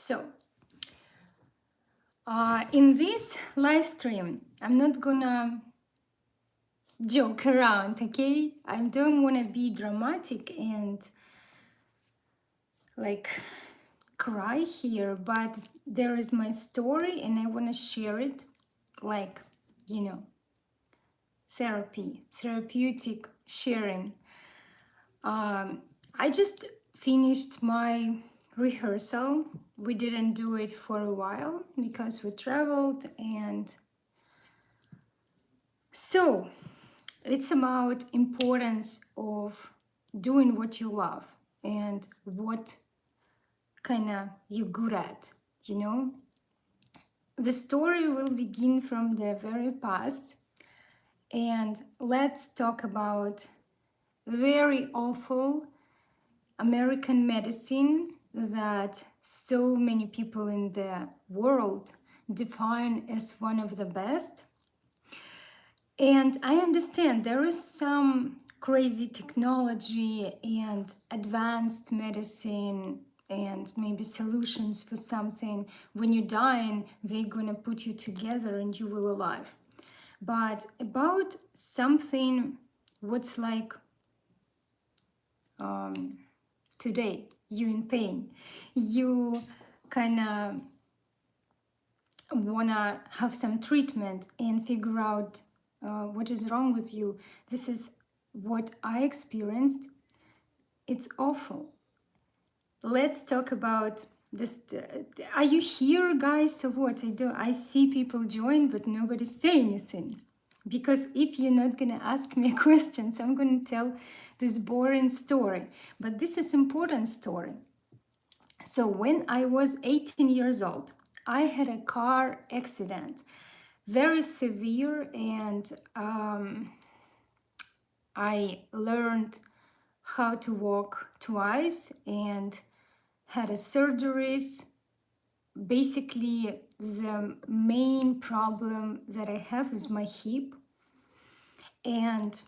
So, in this live stream, I'm not gonna joke around, okay? I don't wanna be dramatic and like cry here, but there is my story and I wanna share it like, you know, therapeutic sharing. I just finished my rehearsal. We didn't do it for a while because we traveled, and so it's about importance of doing what you love and what kind of you're good at, you know. The story will begin from the very past, and let's talk about very awful American medicine that so many people in the world define as one of the best. And I understand there is some crazy technology and advanced medicine and maybe solutions for something. When you're dying, they're gonna put you together and you will alive. But about something what's like today, you in pain, you kind of wanna have some treatment and figure out what is wrong with you. This is what I experienced. It's awful. Let's talk about this. Are you here, guys? So what I see people join, but nobody say anything. Because if you're not gonna ask me questions, I'm gonna tell this boring story. But this is important story. So when I was 18 years old, I had a car accident, very severe, and I learned how to walk twice and had a surgeries. Basically, the main problem that I have is my hip. And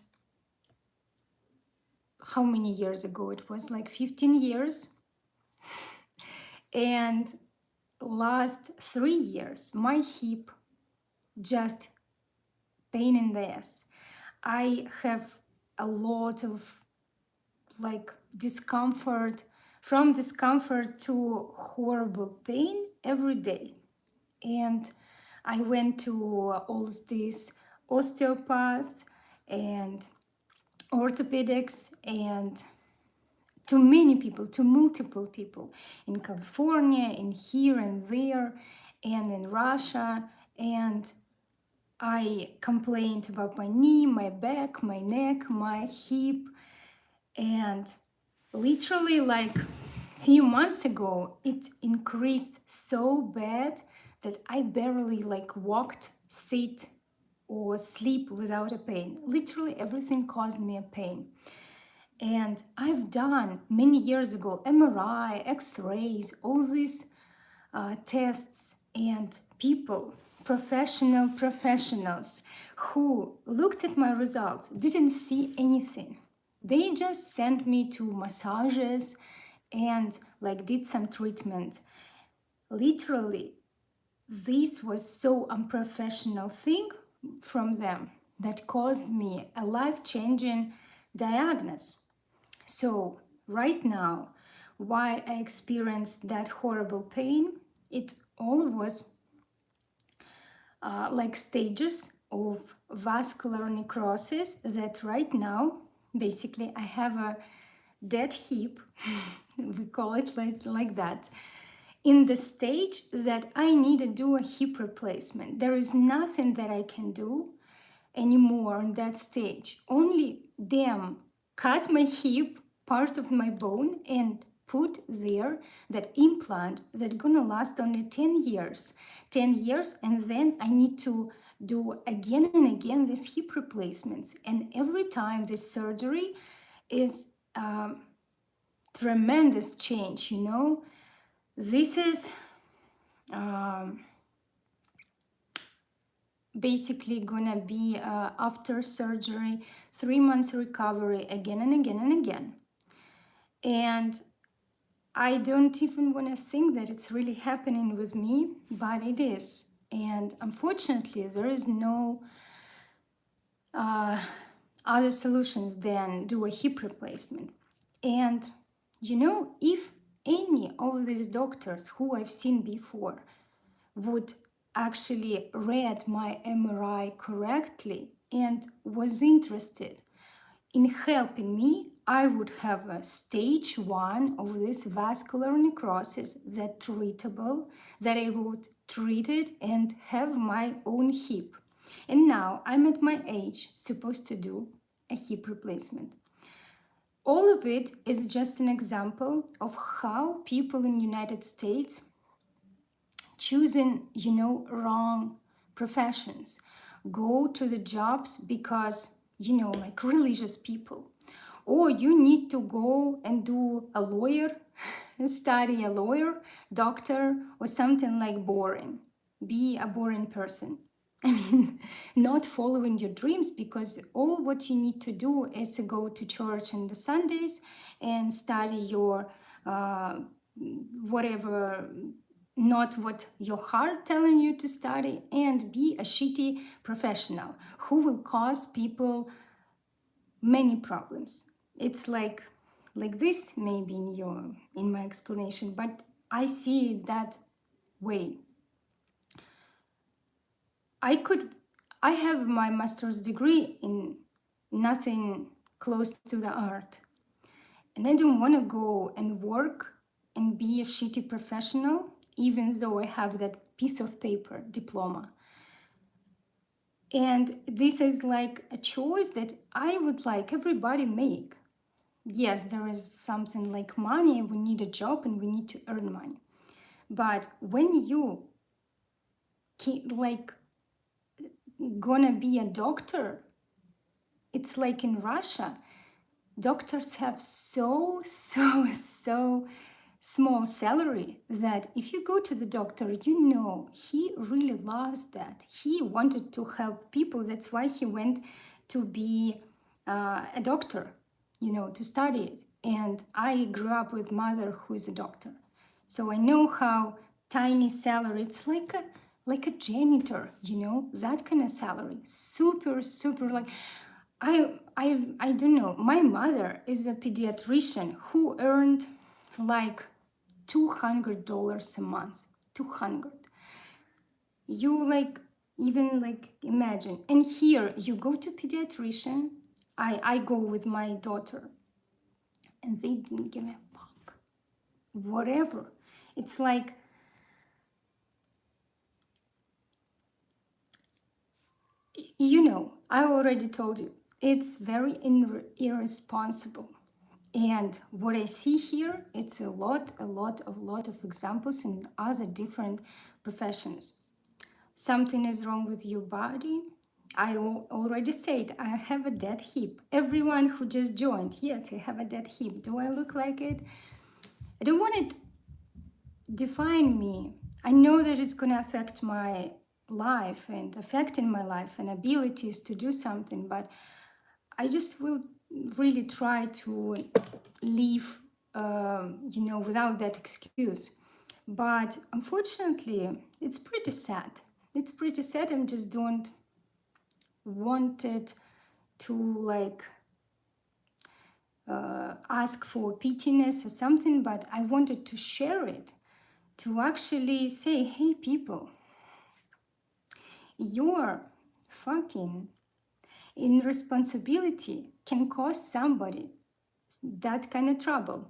how many years ago? It was like 15 years. And last 3 years, my hip just pain in the ass. I have a lot of like discomfort, from discomfort to horrible pain every day. And I went to all these osteopaths and orthopedics and to many people, to multiple people in California, in here and there, and in Russia. And I complained about my knee, my back, my neck, my hip, and literally like a few months ago, it increased so bad that I barely like walked, sit, or sleep without a pain. Literally everything caused me a pain. And I've done many years ago MRI, X-rays, all these tests, and people, professionals who looked at my results didn't see anything. They just sent me to massages and like did some treatment. Literally, this was so unprofessional thing from them that caused me a life-changing diagnosis. So right now, why I experienced that horrible pain, it all was like stages of vascular necrosis that right now, basically I have a dead hip, we call it like that, in the stage that I need to do a hip replacement. There is nothing that I can do anymore in that stage. Only them cut my hip, part of my bone, and put there that implant that gonna last only 10 years. 10 years, and then I need to do again and again these hip replacements. And every time this surgery is tremendous change, you know. This is basically gonna be after surgery, 3 months recovery again and again and again. And I don't even want to think that it's really happening with me, but it is. And unfortunately, there is no other solutions than do a hip replacement. And you know, if any of these doctors who I've seen before would actually read my MRI correctly and was interested in helping me, I would have a stage 1 of this vascular necrosis that treatable, that I would treat it and have my own hip. And now I'm at my age supposed to do a hip replacement. All of it is just an example of how people in the United States choosing, you know, wrong professions, go to the jobs because, you know, like religious people, or you need to go and do a lawyer, study a lawyer, doctor, or something like boring, be a boring person. I mean, not following your dreams, because all what you need to do is to go to church on the Sundays and study your whatever, not what your heart telling you to study, and be a shitty professional who will cause people many problems. It's like this maybe in my explanation, but I see it that way. I have my master's degree in nothing close to the art, and I don't want to go and work and be a shitty professional, even though I have that piece of paper diploma. And this is like a choice that I would like everybody make. Yes, there is something like money, we need a job and we need to earn money. But when you like gonna be a doctor, it's like in Russia, doctors have so small salary that if you go to the doctor, you know, he really loves that. He wanted to help people. That's why he went to be a doctor, you know, to study it. And I grew up with mother who is a doctor. So I know how tiny salary, it's like a janitor, you know, that kind of salary. Super like I don't know. My mother is a pediatrician who earned like $200 a month. 200. You like even like imagine. And here you go to pediatrician. I go with my daughter, and they didn't give a fuck. Whatever. It's like, you know, I already told you, it's very irresponsible. And what I see here, it's a lot of examples in other different professions. Something is wrong with your body. I already said I have a dead hip. Everyone who just joined, yes, I have a dead hip. Do I look like it? I don't want it define me. I know that it's going to affect my life and affecting my life and abilities to do something, but I just will really try to live, you know, without that excuse. But unfortunately, it's pretty sad. It's pretty sad. I just don't want it to like ask for pityness or something, but I wanted to share it, to actually say, hey, people, your fucking irresponsibility can cause somebody that kind of trouble.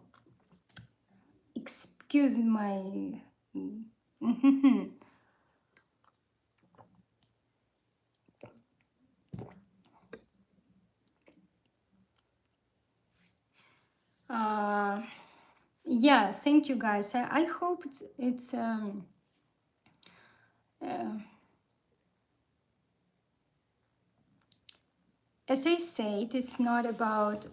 Excuse my... yeah, thank you guys. I hope it's as I said, it's not about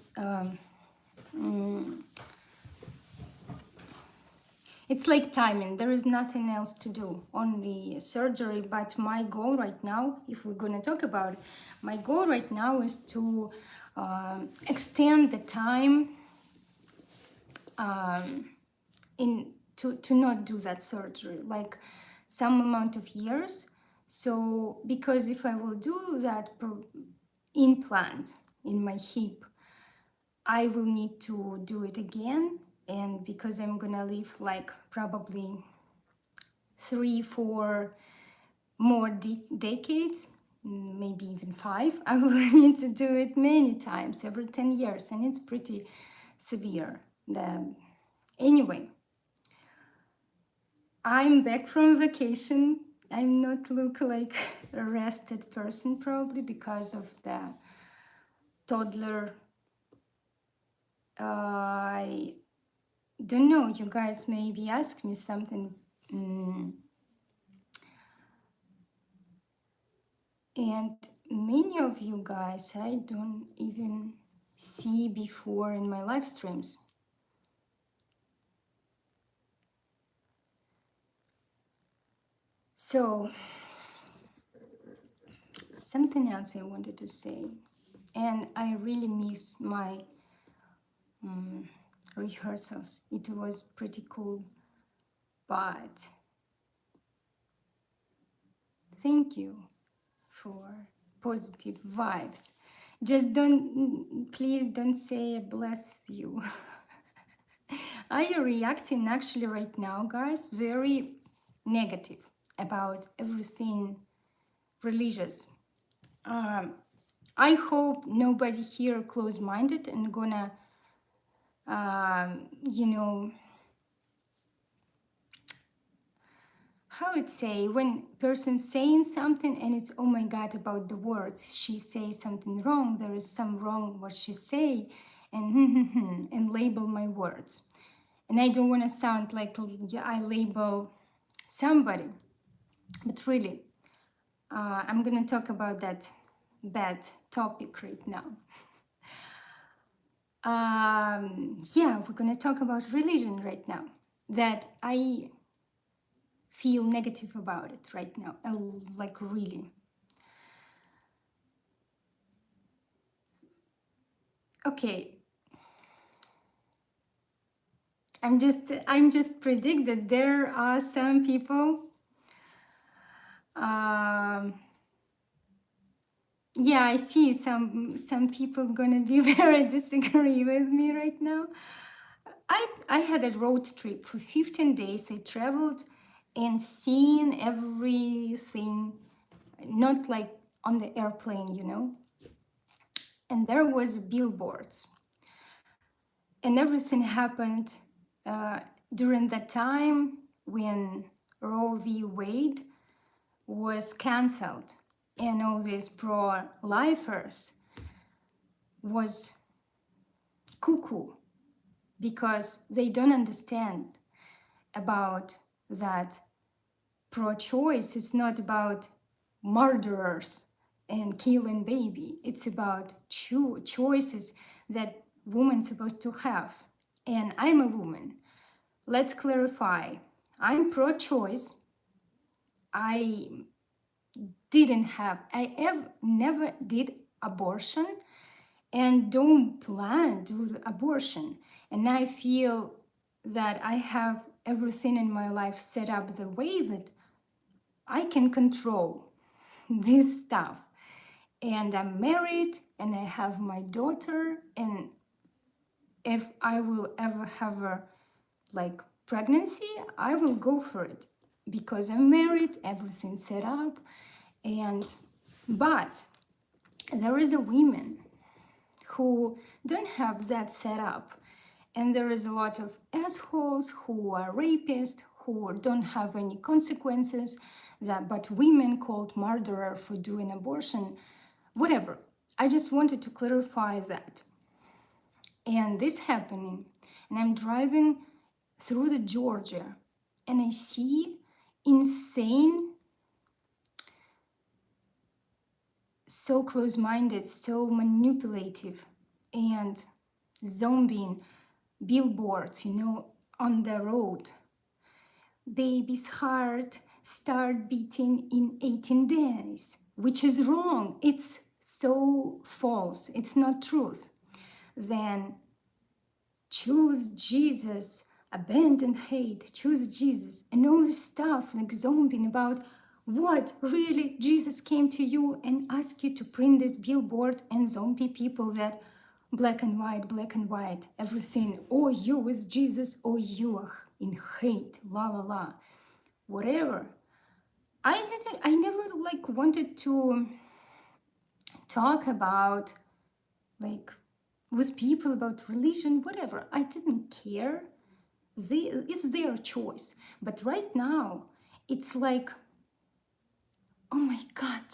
it's like timing. There is nothing else to do, only surgery. But my goal right now, if we're going to talk about it, my goal right now is to extend the time to not do that surgery, like some amount of years. So because if I will do that implant in my hip, I will need to do it again. And because I'm gonna live like probably 3-4 more decades, maybe even 5, I will need to do it many times every 10 years, and it's pretty severe. Anyway, I'm back from vacation. I'm not look like a rested person, probably because of the toddler. I don't know, you guys maybe ask me something. And many of you guys I don't even see before in my live streams. So, something else I wanted to say, and I really miss my rehearsals. It was pretty cool, but thank you for positive vibes. Just please don't say bless you. I am reacting actually right now, guys, very negative about everything religious. I hope nobody here close-minded and gonna, you know, how it say, when person saying something and it's, oh my God, about the words, she say something wrong, there is some wrong what she say, and and label my words. And I don't want to sound like I label somebody, but really, I'm going to talk about that bad topic right now. Yeah, we're going to talk about religion right now, that I feel negative about it right now, like really. Okay, I'm just predict that there are some people. Yeah, I see some people gonna be very disagree with me right now. I had a road trip for 15 days. I traveled and seen everything, not like on the airplane, you know. And there was billboards, and everything happened during that time when Roe v. Wade was cancelled, and all these pro-lifers was cuckoo because they don't understand about that pro-choice is not about murderers and killing baby. It's about choices that women supposed to have. And I'm a woman. Let's clarify. I'm pro-choice. I never did abortion and don't plan to do abortion. And I feel that I have everything in my life set up the way that I can control this stuff. And I'm married and I have my daughter, and if I will ever have a like pregnancy, I will go for it because I'm married, everything's set up. But there is a women who don't have that set up, and there is a lot of assholes who are rapists who don't have any consequences, but women called murderer for doing abortion, whatever. I just wanted to clarify that. And this happening, and I'm driving through the Georgia, and I see insane, so close-minded, so manipulative, and zombie billboards, you know, on the road. Baby's heart start beating in 18 days, which is wrong. It's so false. It's not truth. Then choose Jesus abandon hate, choose Jesus, and all this stuff like zombing about what really Jesus came to you and asked you to print this billboard and zombie people that black and white, everything, or you with Jesus, or you are in hate, la la la, whatever. I never like wanted to talk about like with people about religion, whatever. I didn't care. It's their choice. But right now, it's like, oh my God,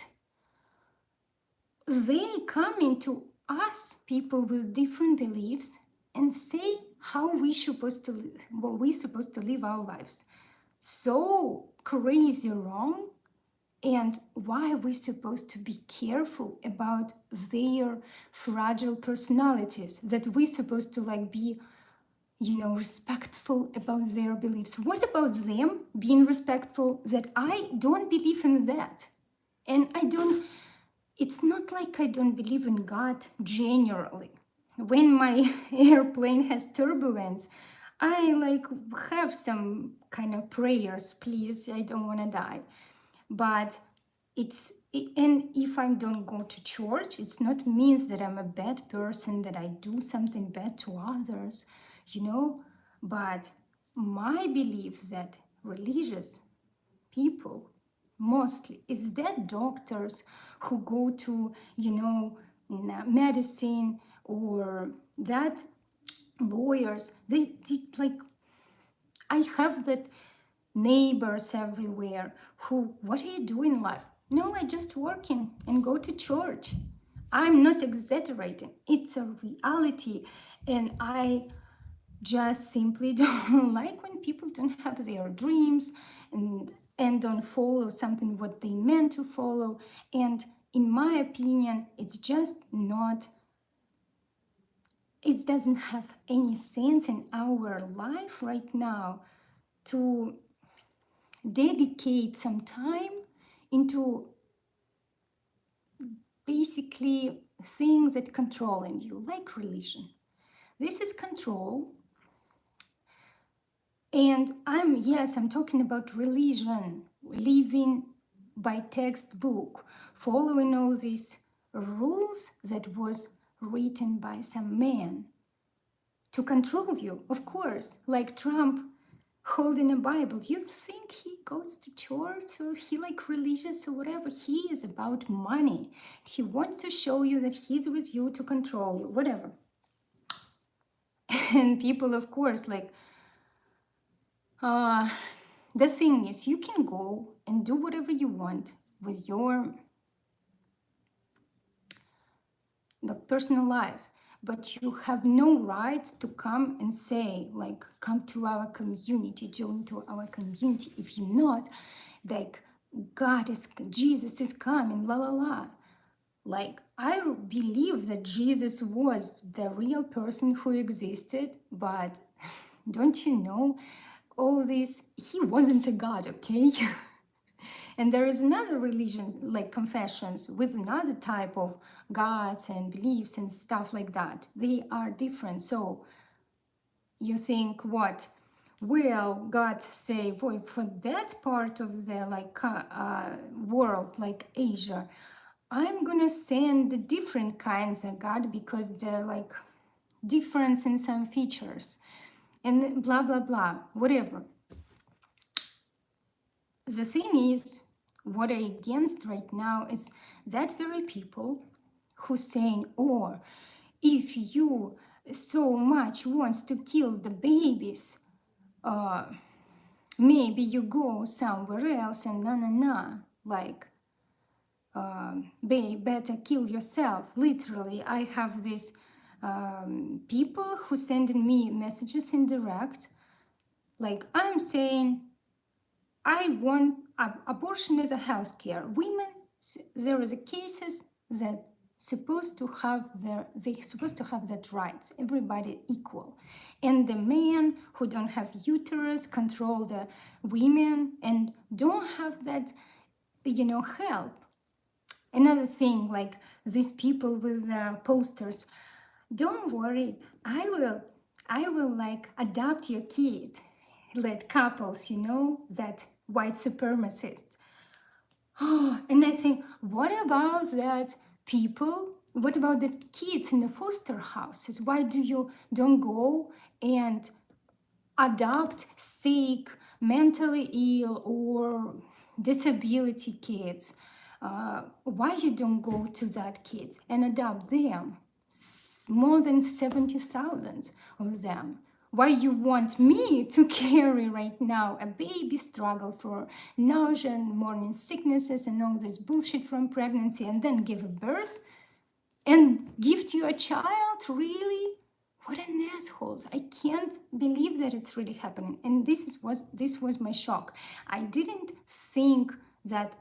they coming to us, people with different beliefs, and say how we supposed to live, well, we supposed to live our lives. So crazy wrong. And why are we supposed to be careful about their fragile personalities, that we're supposed to like be, you know, respectful about their beliefs? What about them being respectful that I don't believe in that? And I don't, it's not like I don't believe in God generally. When my airplane has turbulence, I like have some kind of prayers, please, I don't want to die. But and if I don't go to church, it's not means that I'm a bad person, that I do something bad to others, you know. But my belief that religious people mostly is that doctors who go to, you know, medicine, or that lawyers, they like, I have that neighbors everywhere who, what are you doing in life? No, I just working and go to church. I'm not exaggerating. It's a reality. And I just simply don't like when people don't have their dreams and don't follow something what they meant to follow. And in my opinion, it's just not, it doesn't have any sense in our life right now to dedicate some time into basically things that controlling you, like religion. This is control. And I'm talking about religion, living by textbook, following all these rules that was written by some man to control you, of course, like Trump holding a Bible. You think he goes to church or he like religious or whatever? He is about money. He wants to show you that he's with you to control you, whatever. And people, of course, like, the thing is, you can go and do whatever you want with your personal life, but you have no right to come and say, like, come to our community, join to our community. If you're not, like, Jesus is coming, la la la. Like, I believe that Jesus was the real person who existed, but don't you know, all this, he wasn't a God, okay? And there is another religion, like confessions, with another type of gods and beliefs and stuff like that. They are different. So you think, what? Will God say, boy, for that part of the world, like Asia, I'm gonna send the different kinds of God because they're like difference in some features and blah blah blah, whatever. The thing is, what I against right now is that very people who saying, or if you so much wants to kill the babies, maybe you go somewhere else and like, better kill yourself. Literally, I have these people who sending me messages in direct, like, I'm saying, I want abortion is a health care. Women, there is a cases that they supposed to have that rights. Everybody equal, and the men who don't have uterus control the women and don't have that, help. Another thing, like these people with posters, don't worry, I will I will like adopt your kid, let couples, that white supremacist. Oh, and I think, what about that people? What about the kids in the foster houses? Why do you don't go and adopt sick, mentally ill, or disability kids? Why you don't go to that kids and adopt them? More than 70,000 of them. Why you want me to carry right now a baby struggle for nausea and morning sicknesses and all this bullshit from pregnancy, and then give a birth and gift you a child? Really? What an asshole. I can't believe that it's really happening. And this was my shock. I didn't think that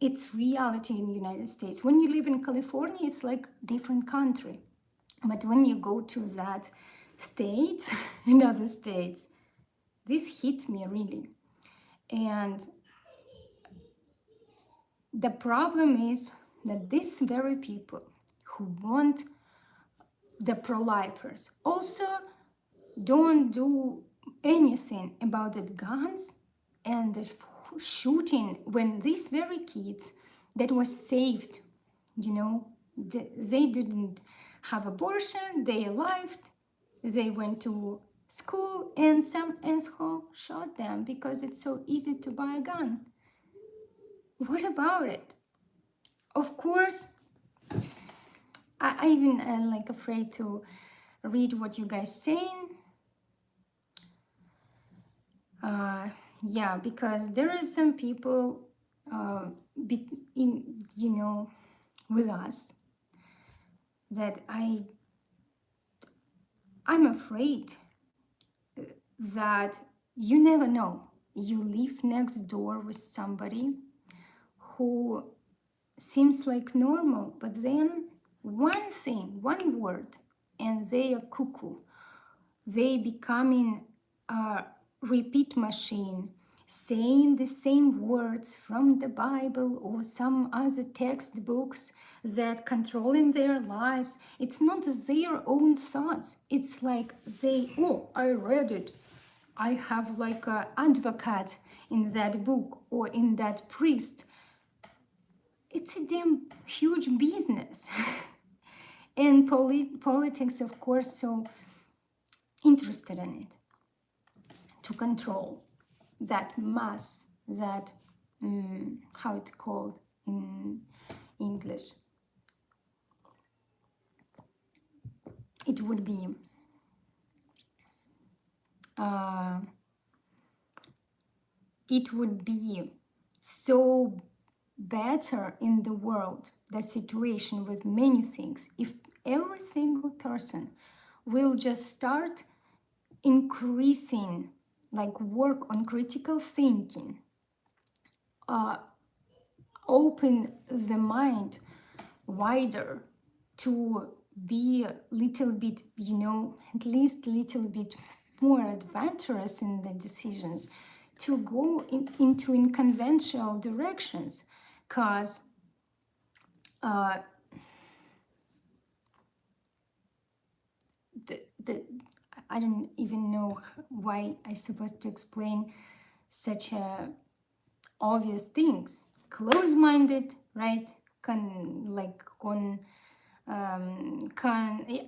it's reality in the United States. When you live in California, it's like different country. But when you go to that state, in other states, this hit me really. And the problem is that these very people who want the pro-lifers also don't do anything about the guns and the shooting, when these very kids that was saved, they didn't have abortion, they lived, they went to school, and some asshole shot them because it's so easy to buy a gun. What about it? Of course, I even like afraid to read what you guys saying. Yeah, because there is some people with us that I'm afraid that you never know. You live next door with somebody who seems like normal, but then one thing, one word, and they are cuckoo. They becoming a repeat machine, saying the same words from the Bible or some other textbooks that controlling their lives. It's not their own thoughts. It's like I read it. I have like an advocate in that book or in that priest. It's a damn huge business. And politics, of course, so interested in it, to control that mass, that how it's called in English. It would be so better in the world, the situation with many things, if every single person will just start increasing, like work on critical thinking, open the mind wider to be a little bit, at least a little bit more adventurous in the decisions, to go into unconventional directions, because I don't even know why I'm supposed to explain such obvious things. Close-minded, right?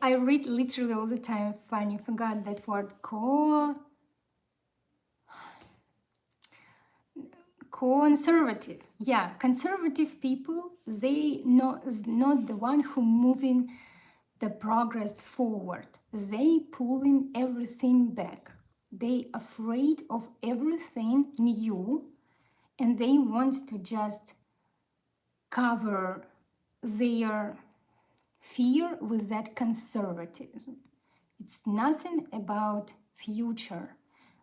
I read literally all the time. Funny, forgot that word. Conservative. Yeah, conservative people. They not the one who moving the progress forward. They pulling everything back. They afraid of everything new, and they want to just cover their fear with that conservatism. It's nothing about future,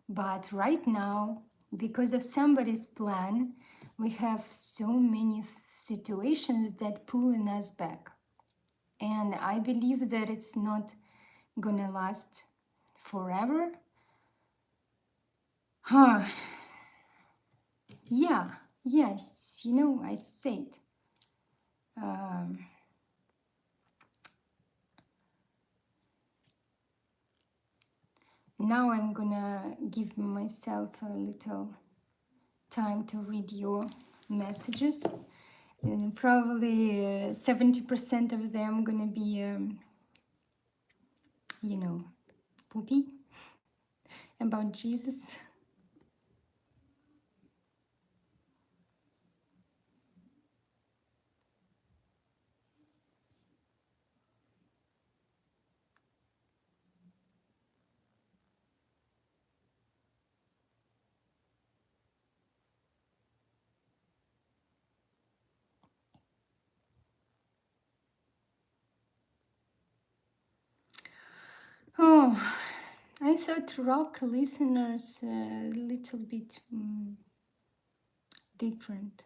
but right now, because of somebody's plan, we have so many situations that pulling us back. And I believe that it's not gonna last forever. Yeah, yes, I said. Now I'm gonna give myself a little time to read your messages. And probably 70% of them gonna be, you know, poopy about Jesus. Oh, I thought rock listeners a little bit different.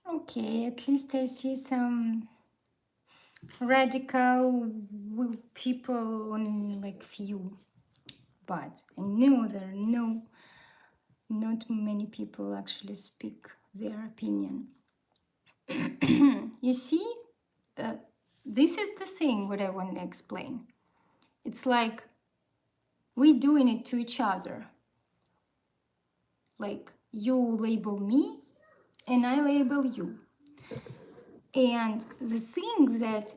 Okay, at least I see some radical people, only like few, but I know there are not many people actually speak their opinion. You see, uh, this is the thing what I want to explain. It's like we doing it to each other. Like you label me and I label you. And the thing that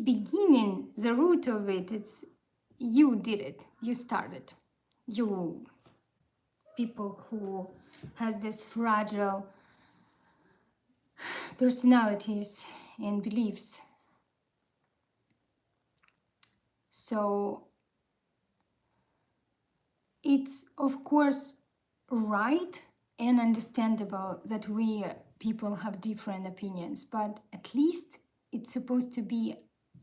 beginning, the root of it, it's you did it, you started. You people who has this fragile personalities and beliefs. So it's of course right and understandable that we people have different opinions, but at least it's supposed to be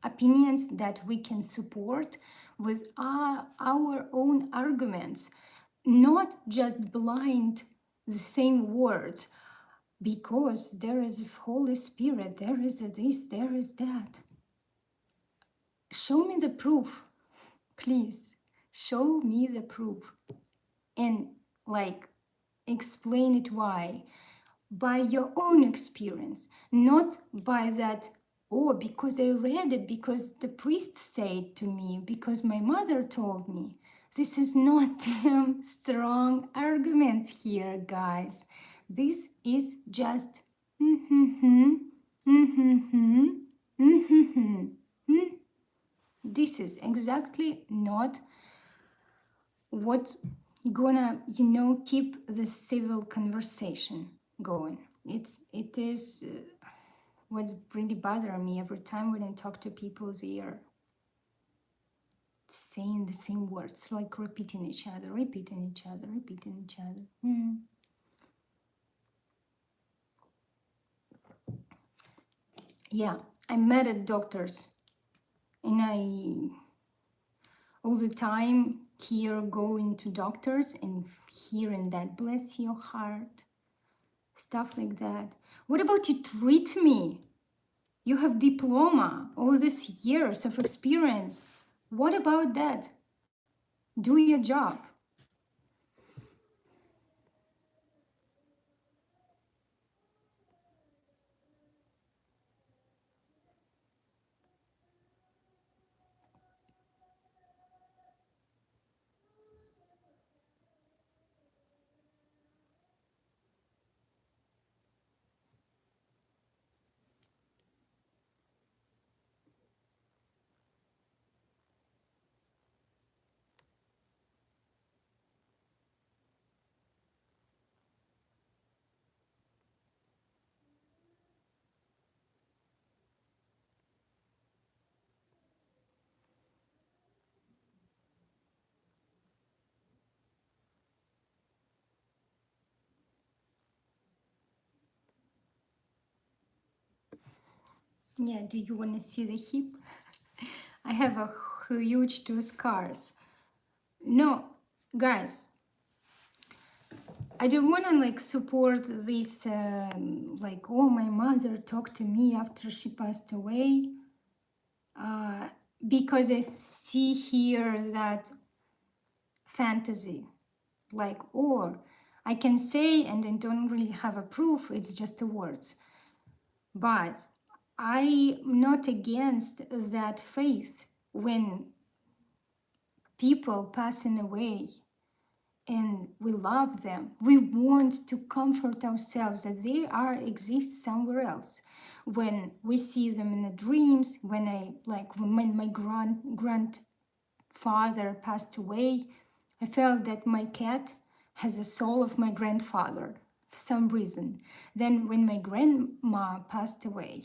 opinions that we can support with our own arguments, not just blind the same words because there is a Holy Spirit, there is a this, there is that. Show me the proof, please. Show me the proof. And like explain it why by your own experience, not by that, oh, because I read it, because the priest said to me, because my mother told me. This is not strong arguments here, guys. This is just this is exactly not what's gonna keep the civil conversation going. It is what's really bothering me every time when I talk to people. They are saying the same words, like repeating each other, repeating each other, repeating each other. Yeah, I'm mad at doctors, and I all the time here going to doctors and hearing that, bless your heart, stuff like that. What about you treat me? You have diploma, all these years of experience. What about that? Do your job. Yeah, do you want to see the hip? I have a huge two scars. No, guys, I don't want to like support this, like, oh, my mother talked to me after she passed away, because I see here that fantasy, like, or I can say and I don't really have a proof, it's just the words. But I'm not against that faith when people passing away and we love them. We want to comfort ourselves that they are exist somewhere else. When we see them in the dreams, when I like when my grandfather passed away, I felt that my cat has the soul of my grandfather for some reason. Then when my grandma passed away,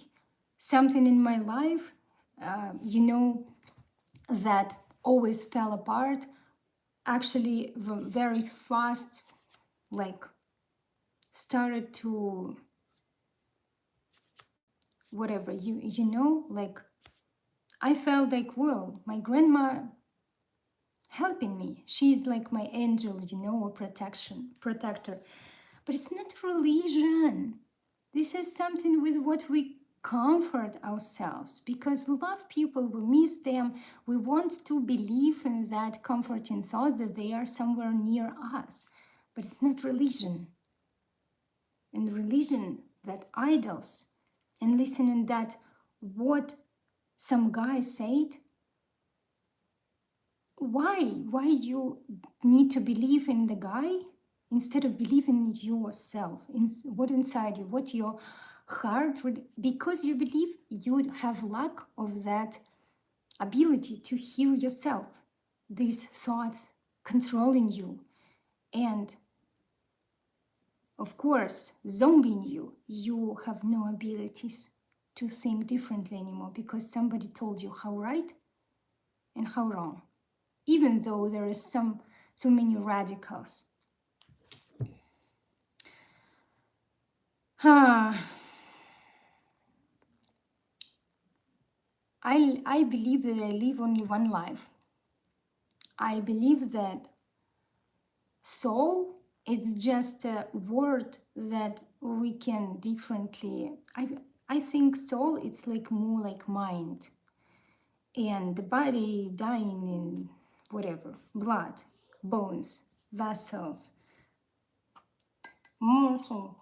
something in my life, that always fell apart, actually very fast, like started to whatever, like I felt like, well, my grandma helping me, she's like my angel, or protector. But it's not religion. This is something with what we comfort ourselves, because we love people, we miss them, we want to believe in that comforting thought that they are somewhere near us. But it's not religion. And religion, that idols, and listening that what some guy said, why you need to believe in the guy instead of believing in yourself, in what inside you, what your heart, because you believe you have lack of that ability to hear yourself, these thoughts controlling you, and of course zombieing you. You have no abilities to think differently anymore because somebody told you how right and how wrong, even though there is so many radicals. I believe that I live only one life. I believe that soul, it's just a word that we can differently. I think soul, it's like more like mind, and the body dying in whatever, blood, bones, vessels, mortal.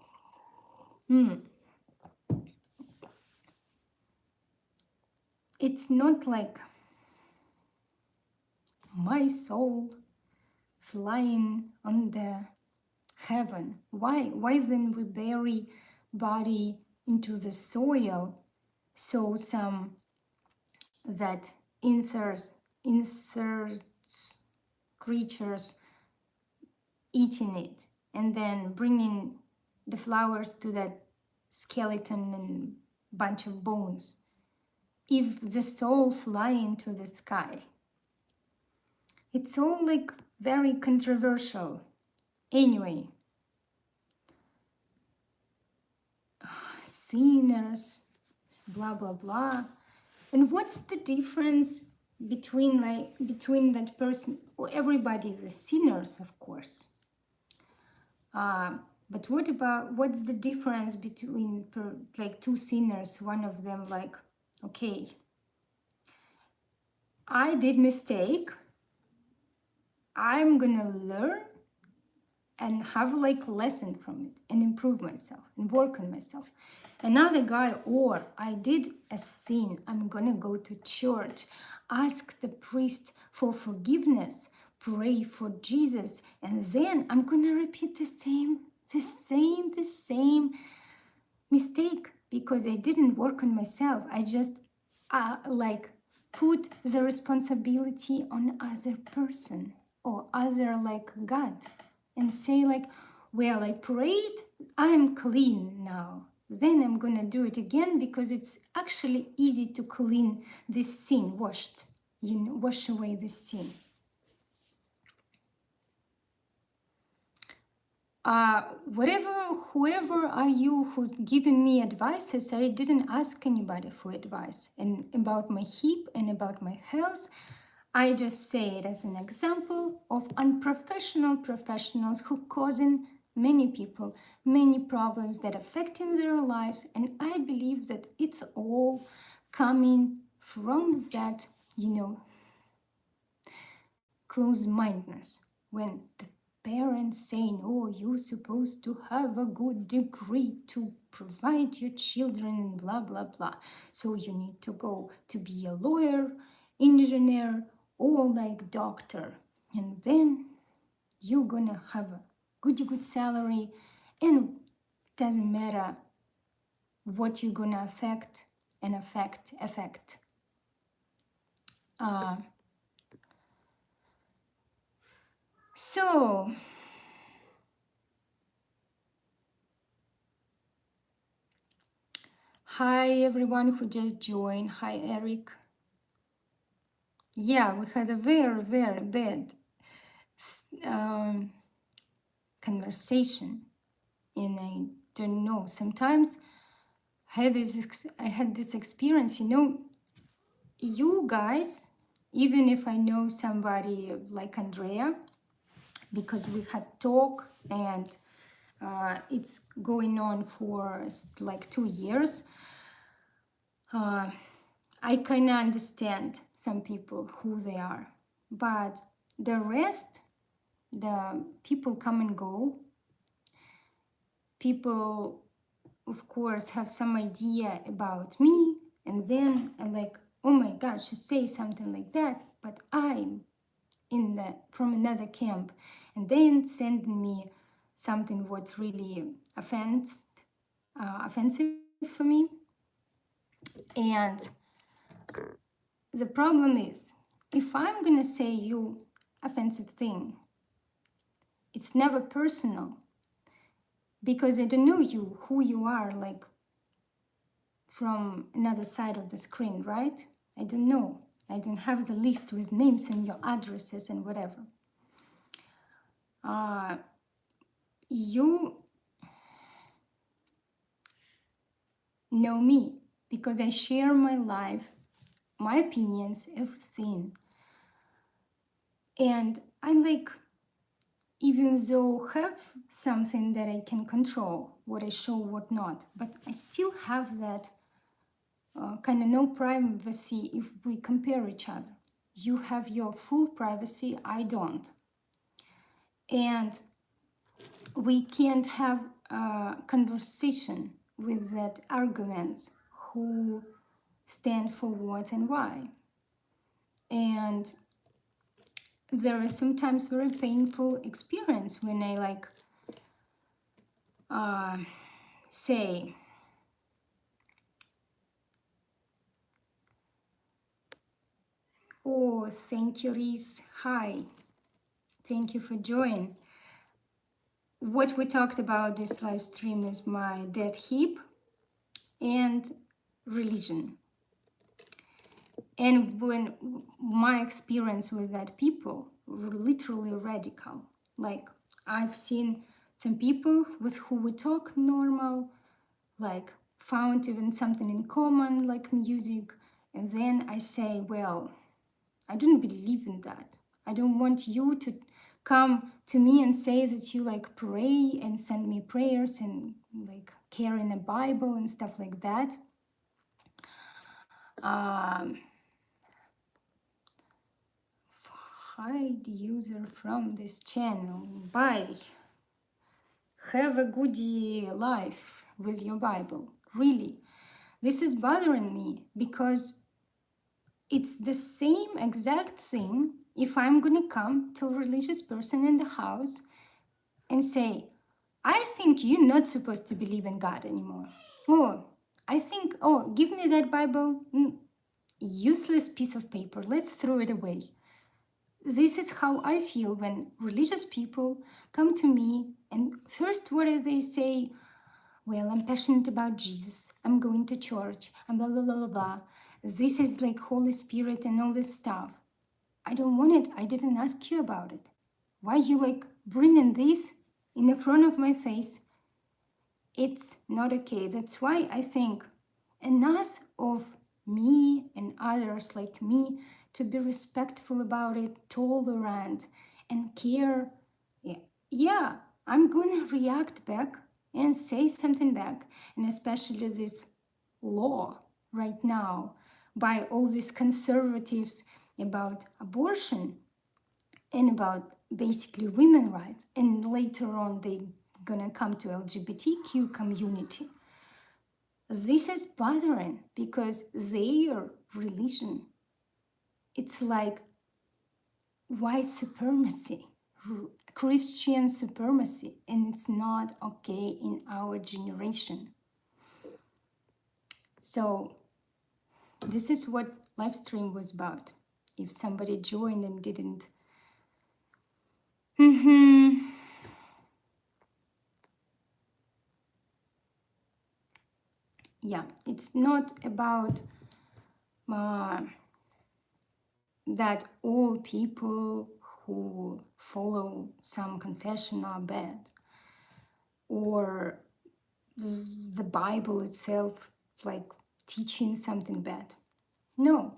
It's not like my soul flying on the heaven. Why then we bury body into the soil, so some that inserts creatures eating it, and then bringing the flowers to that skeleton and bunch of bones. If the soul fly into the sky, it's all like very controversial. Anyway, sinners, blah blah blah. And what's the difference between that person? Well, everybody is sinners, of course. But what's the difference between like two sinners? One of them like, okay, I did mistake. I'm gonna learn and have like lesson from it and improve myself and work on myself. Another guy, or I did a sin, I'm gonna go to church, ask the priest for forgiveness, pray for Jesus, and then I'm gonna repeat the same mistake, because I didn't work on myself. I just like put the responsibility on other person or other like God, and say like, well, I prayed, I'm clean now, then I'm gonna do it again, because it's actually easy to clean this sin, wash away this sin. Whoever are you who's given me advices, I didn't ask anybody for advice. And about my hip and about my health, I just say it as an example of unprofessional professionals who causing many people many problems that affecting their lives. And I believe that it's all coming from that, close-mindedness, when the parents saying, oh, you're supposed to have a good degree to provide your children and blah blah blah, so you need to go to be a lawyer, engineer, or like doctor, and then you're gonna have a good salary, and doesn't matter what you're gonna affect. uh, so hi everyone who just joined. Hi Eric. Yeah, we had a very, very bad conversation, and I don't know. Sometimes I had this experience. You guys, even if I know somebody like Andrea, because we had talk and it's going on for like 2 years. I kind of understand some people who they are, but the rest, the people come and go. People, of course, have some idea about me, and then I'm like, oh my God, she say something like that, but I'm from another camp, and then sending me something what's really offensive for me. And the problem is, if I'm gonna say you offensive thing, it's never personal, because I don't know you, who you are, like from another side of the screen, right? I don't know. I don't have the list with names and your addresses and whatever. You know me because I share my life, my opinions, everything. And I like, even though have something that I can control, what I show, what not, but I still have that kind of no privacy if we compare each other. You have your full privacy, I don't. And we can't have a conversation with that arguments who stand for what and why. And there is sometimes very painful experience when I like say, oh, thank you, Reese. Hi, thank you for joining. What we talked about this live stream is my dead hip and religion. And when my experience with that people were literally radical. Like I've seen some people with who we talk normal, like found even something in common, like music. And then I say, well, I don't believe in that. I don't want you to come to me and say that you like pray and send me prayers and like carrying a Bible and stuff like that. Hide user from this channel. Bye. Have a goody life with your Bible. Really. This is bothering me because it's the same exact thing if I'm gonna come to a religious person in the house and say, I think you're not supposed to believe in God anymore. Or I think, oh, give me that Bible. Useless piece of paper. Let's throw it away. This is how I feel when religious people come to me and first what do they say? Well, I'm passionate about Jesus. I'm going to church and blah, blah, blah, blah, blah. This is like Holy Spirit and all this stuff. I don't want it. I didn't ask you about it. Why you like bringing this in the front of my face, it's not okay. That's why I think enough of me and others like me to be respectful about it, tolerant, and care. Yeah, I'm gonna react back and say something back, and especially this law right now by all these conservatives about abortion and about basically women rights, and later on they gonna come to LGBTQ community. This is bothering because their religion, it's like white supremacy, Christian supremacy, and it's not okay in our generation. So this is what live stream was about. If somebody joined and didn't, yeah, it's not about that all people who follow some confession are bad, or the Bible itself like teaching something bad. No,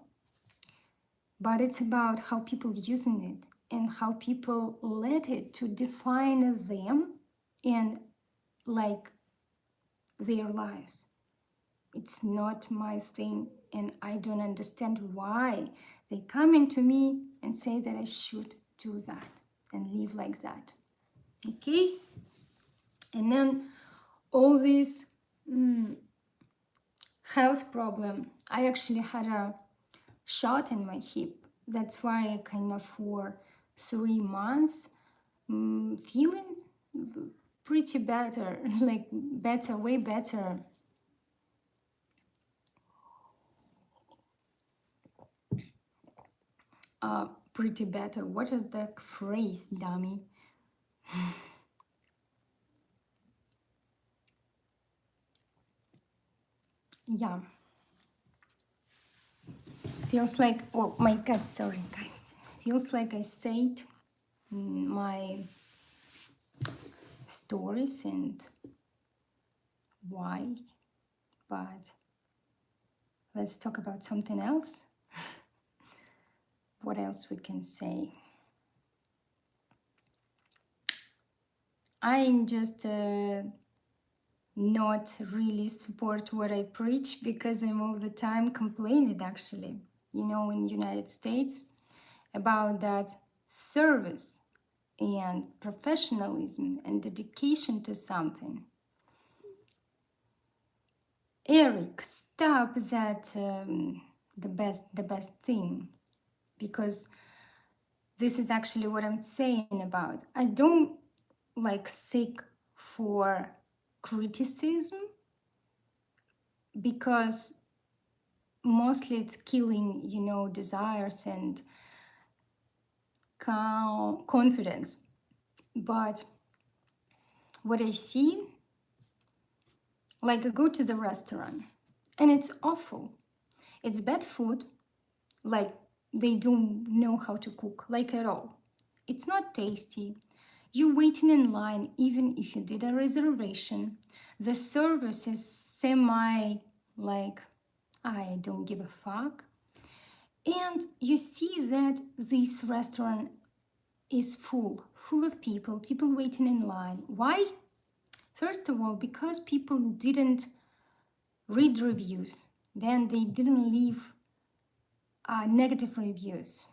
but it's about how people using it and how people let it to define them and like their lives. It's not my thing, and I don't understand why they come into me and say that I should do that and live like that. Okay? And then all this health problem. I actually had a shot in my hip. That's why I kind of for 3 months feeling pretty better, like better, way better. Pretty better. What is that phrase, dummy? Yeah. Feels like, oh my God, sorry guys. Feels like I said my stories and why, but let's talk about something else. What else we can say? I'm just not really support what I preach because I'm all the time complaining actually, you know, in the United States about that service and professionalism and dedication to something. Eric, stop that the best thing, because this is actually what I'm saying about. I don't like seek for criticism because mostly it's killing, you know, desires and confidence. But what I see, like I go to the restaurant and it's awful. It's bad food, like they don't know how to cook, like at all. It's not tasty. You're waiting in line even if you did a reservation. The service is semi like, I don't give a fuck. And you see that this restaurant is full of people waiting in line. Why? First of all, because people didn't read reviews, then they didn't leave negative reviews.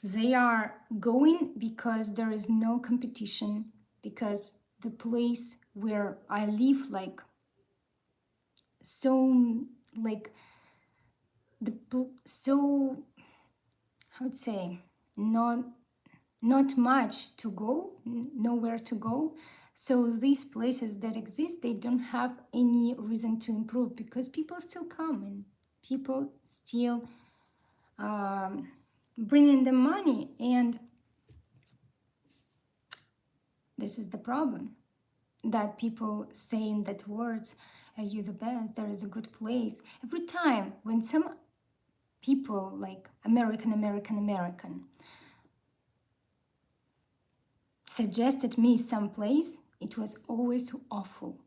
They are going because there is no competition, because the place where I live, like, so, like, so, how to say, not much to go, nowhere to go. So these places that exist, they don't have any reason to improve because people still come and people still bring in the money. And this is the problem, that people saying that words, are you the best, there is a good place. Every time when some people like American suggested me some place, it was always awful.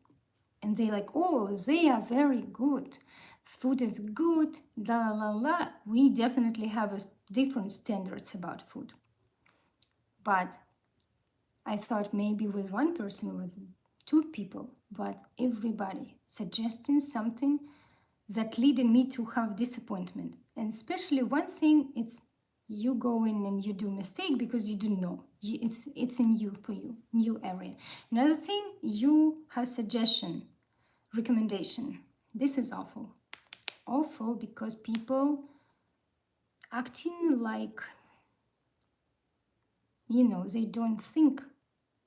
And they like, oh, they are very good. Food is good, la la la. We definitely have different standards about food. But I thought maybe with one person, with two people, but everybody suggesting something that leading me to have disappointment. And especially one thing, it's you go in and you do mistake because you don't know. It's in you, for you, new area. Another thing, you have suggestion, recommendation. This is awful. Awful because people acting like, you know, they don't think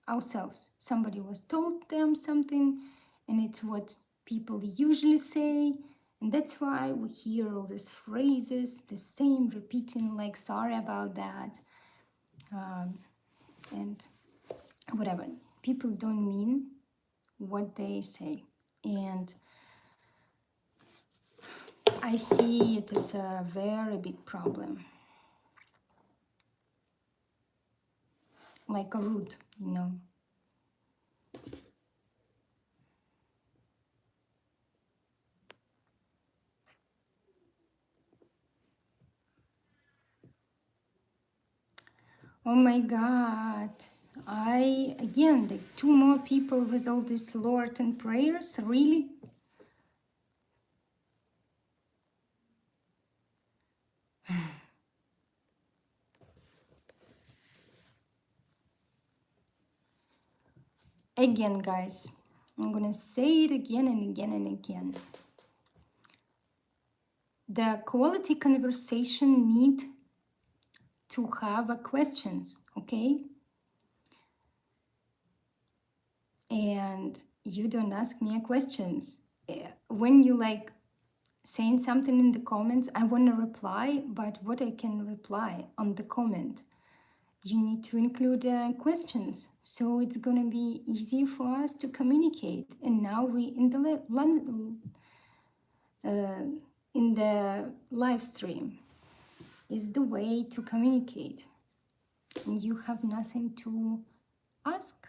ourselves. Somebody was told them something and it's what people usually say. And that's why we hear all these phrases, the same repeating, like, sorry about that. And whatever. People don't mean what they say. And I see it as a very big problem. Like a root, you know. Oh my God. Again, the two more people with all this Lord and prayers, really? Again, guys, I'm gonna say it again and again and again. The quality conversation need to have a questions, okay? And you don't ask me a questions. When you like saying something in the comments, I want to reply, but what I can reply on the comment, you need to include questions, so it's gonna be easy for us to communicate. And now we in the live stream is the way to communicate, and you have nothing to ask.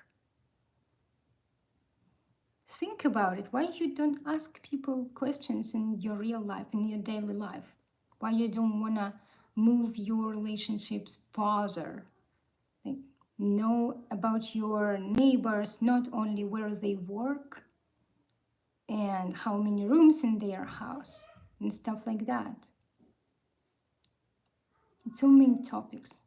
Think about it. Why you don't ask people questions in your real life, in your daily life? Why you don't wanna move your relationships farther? Like, know about your neighbors, not only where they work and how many rooms in their house and stuff like that. It's so many topics.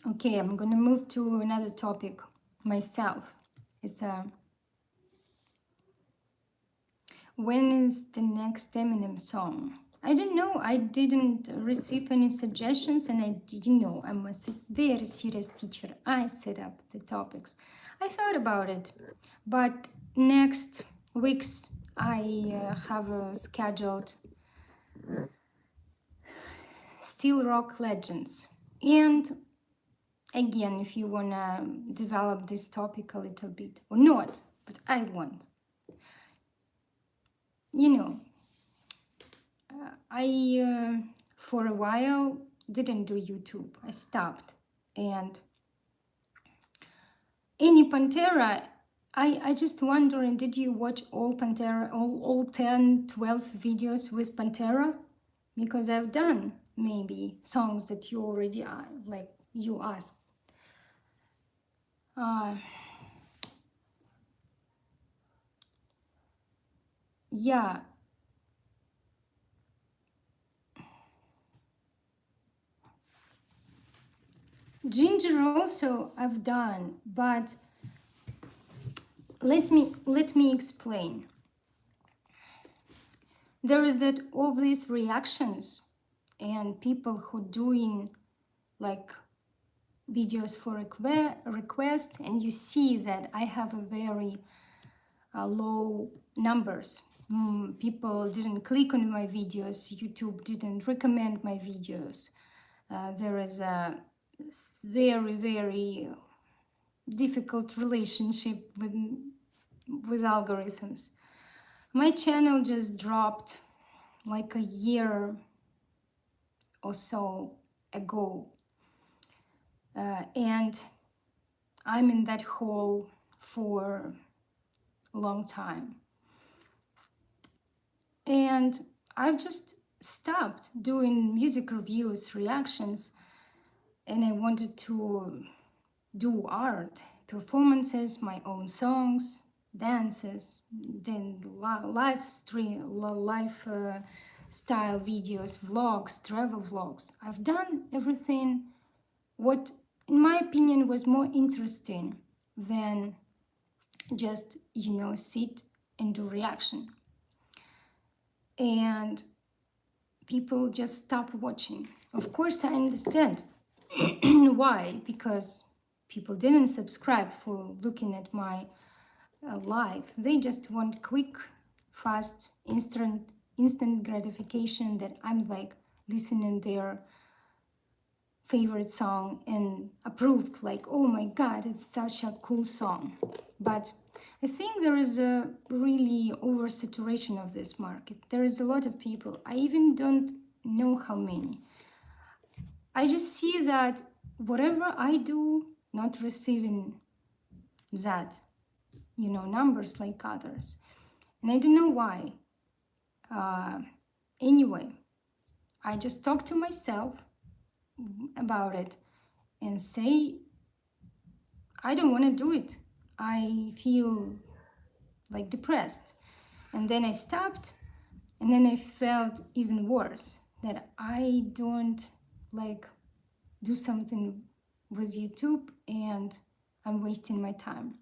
Okay, I'm gonna move to another topic myself. It's when is the next Eminem song? I don't know. I didn't receive any suggestions, and I didn't know. I'm a very serious teacher. I set up the topics. I thought about it, but next weeks I have scheduled Steel Rock Legends. And again, if you wanna develop this topic a little bit, or not, but I want. You know, I for a while didn't do YouTube. I stopped. And any Pantera, I just wondering, did you watch all Pantera, all 10, 12 videos with Pantera? Because I've done maybe songs that you already like you asked. Yeah. Ginger also I've done, but let me explain. There is that all these reactions and people who doing like videos for request, and you see that I have a very low numbers. People didn't click on my videos. YouTube didn't recommend my videos. There is a very, very difficult relationship with algorithms. My channel just dropped like a year or so ago. And I'm in that hole for a long time. And I've just stopped doing music reviews, reactions, and I wanted to do art, performances, my own songs, dances, then live stream, live style videos, vlogs, travel vlogs. I've done everything what, in my opinion, was more interesting than just, sit and do reaction. And people just stop watching. Of course, I understand why, because people didn't subscribe for looking at my life. They just want quick, fast, instant gratification that I'm like listening their favorite song and approved, like, oh my god, it's such a cool song. But I think there is a really oversaturation of this market. There is a lot of people. I even don't know how many. I just see that whatever I do, not receiving that, numbers like others. And I don't know why. Anyway, I just talk to myself about it and say, I don't want to do it. I feel like depressed. And then I stopped, and then I felt even worse that I don't like do something with YouTube and I'm wasting my time.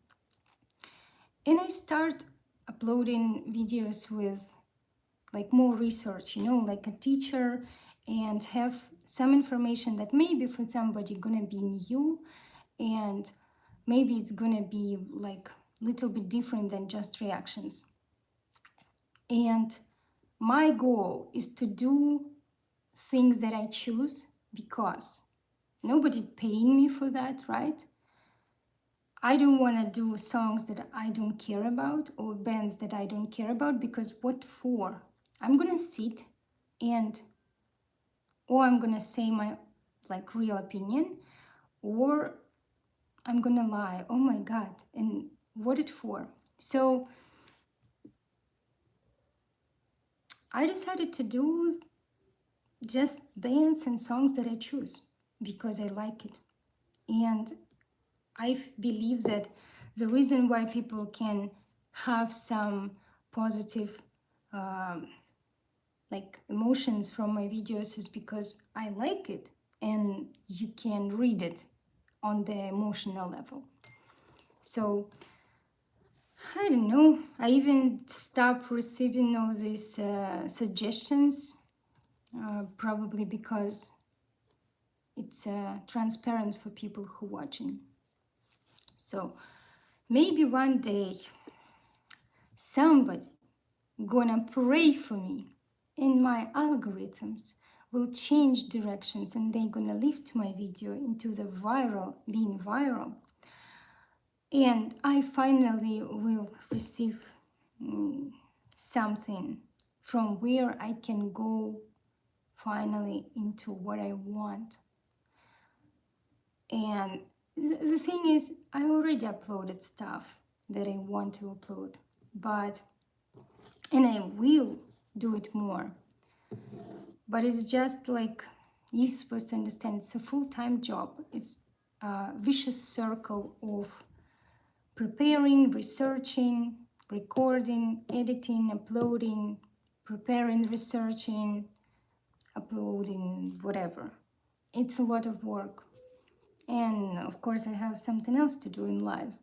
And I start uploading videos with like more research, like a teacher, and have some information that maybe for somebody gonna be new, and maybe it's gonna be like a little bit different than just reactions. And my goal is to do things that I choose because nobody paying me for that, right? I don't want to do songs that I don't care about or bands that I don't care about, because what for? I'm gonna sit and, or I'm gonna say my like real opinion, or I'm gonna lie. Oh my god, and what it for? So I decided to do just bands and songs that I choose because I like it. And I believe that the reason why people can have some positive like emotions from my videos is because I like it, and you can read it on the emotional level. So I don't know, I even stopped receiving all these suggestions, probably because it's transparent for people who are watching. So maybe one day somebody gonna pray for me and my algorithms will change directions, and they're gonna lift my video into the being viral. And I finally will receive something from where I can go finally into what I want. And the thing is, I already uploaded stuff that I want to upload, and I will do it more. But it's just like, you're supposed to understand, it's a full-time job. It's a vicious circle of preparing, researching, recording, editing, uploading, preparing, researching, uploading, whatever. It's a lot of work. And of course, I have something else to do in life.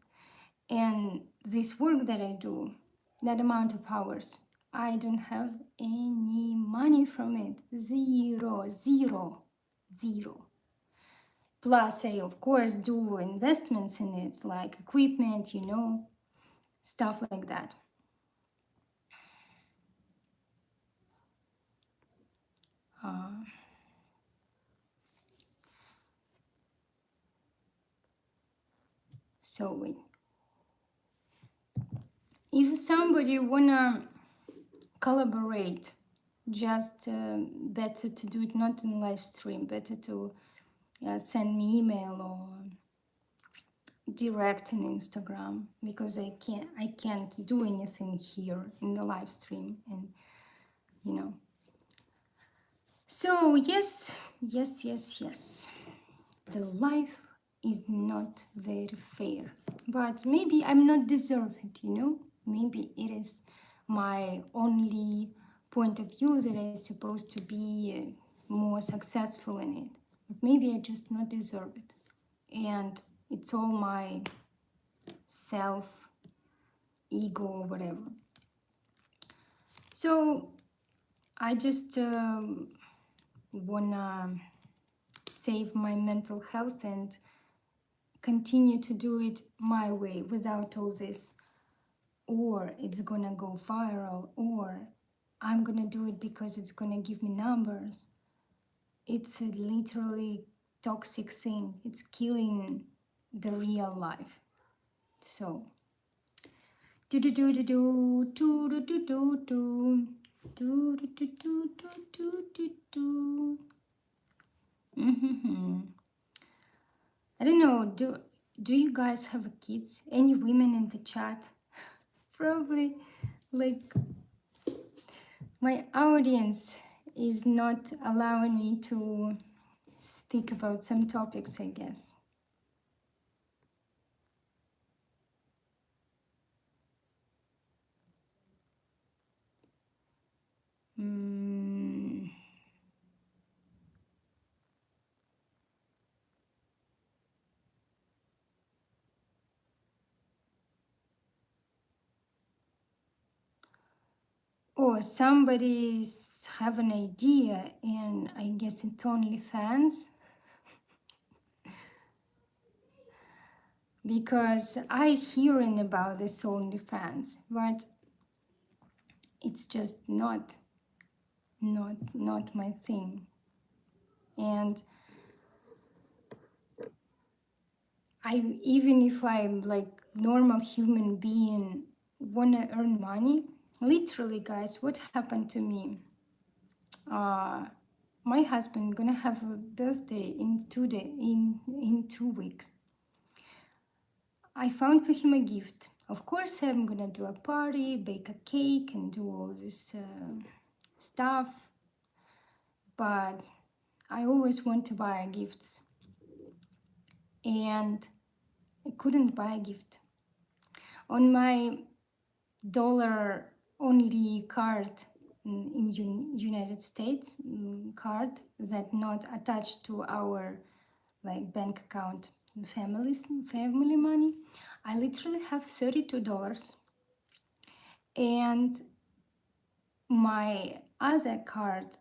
And this work that I do, that amount of hours, I don't have any money from it. Zero, zero, zero. Plus, I, of course, do investments in it, like equipment, stuff like that. So wait. If somebody wanna collaborate just better to do it not in live stream, better to send me email or direct in Instagram, because I can't do anything here in the live stream, and you know. So yes, yes, yes, yes. The life is not very fair, but maybe I'm not deserve it, you know. Maybe it is my only point of view that I'm supposed to be more successful in it. But maybe I just not deserve it, and it's all my self ego or whatever. So I just wanna save my mental health and continue to do it my way without all this, or it's gonna go viral, or I'm gonna do it because it's gonna give me numbers. It's a literally toxic thing. It's killing the real life. So do do do do do do do do do do do do do do do do do. I don't know. Do you guys have kids? Any women in the chat? Probably, like, my audience is not allowing me to speak about some topics, I guess. Mm. Or somebody's have an idea, and I guess it's OnlyFans, because I hearing about this OnlyFans, but it's just not my thing. And even if I'm like normal human being, wanna earn money. Literally, guys, what happened to me? My husband gonna have a birthday in 2 weeks. I found for him a gift. Of course, I'm gonna do a party, bake a cake, and do all this stuff. But I always want to buy gifts, and I couldn't buy a gift. On my dollar only card in United States, card that not attached to our like bank account, family money, I literally have $32, and my other card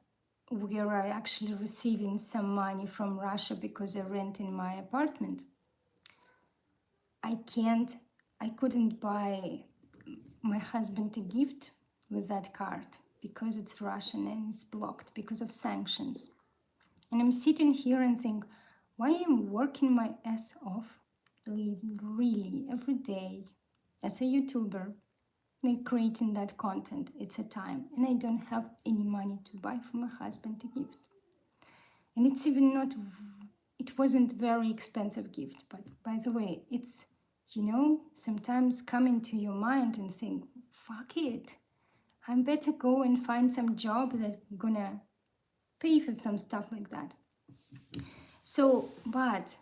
where I actually receiving some money from Russia because I rent in my apartment, I couldn't buy my husband a gift with that card because it's Russian and it's blocked because of sanctions. And I'm sitting here and think, why am working my ass off really every day as a YouTuber, like creating that content. It's a time, and I don't have any money to buy for my husband a gift. And it's even not, it wasn't very expensive gift, but by the way, it's, you know, sometimes coming to your mind and think, fuck it, I'm better go and find some job that gonna pay for some stuff like that. So, but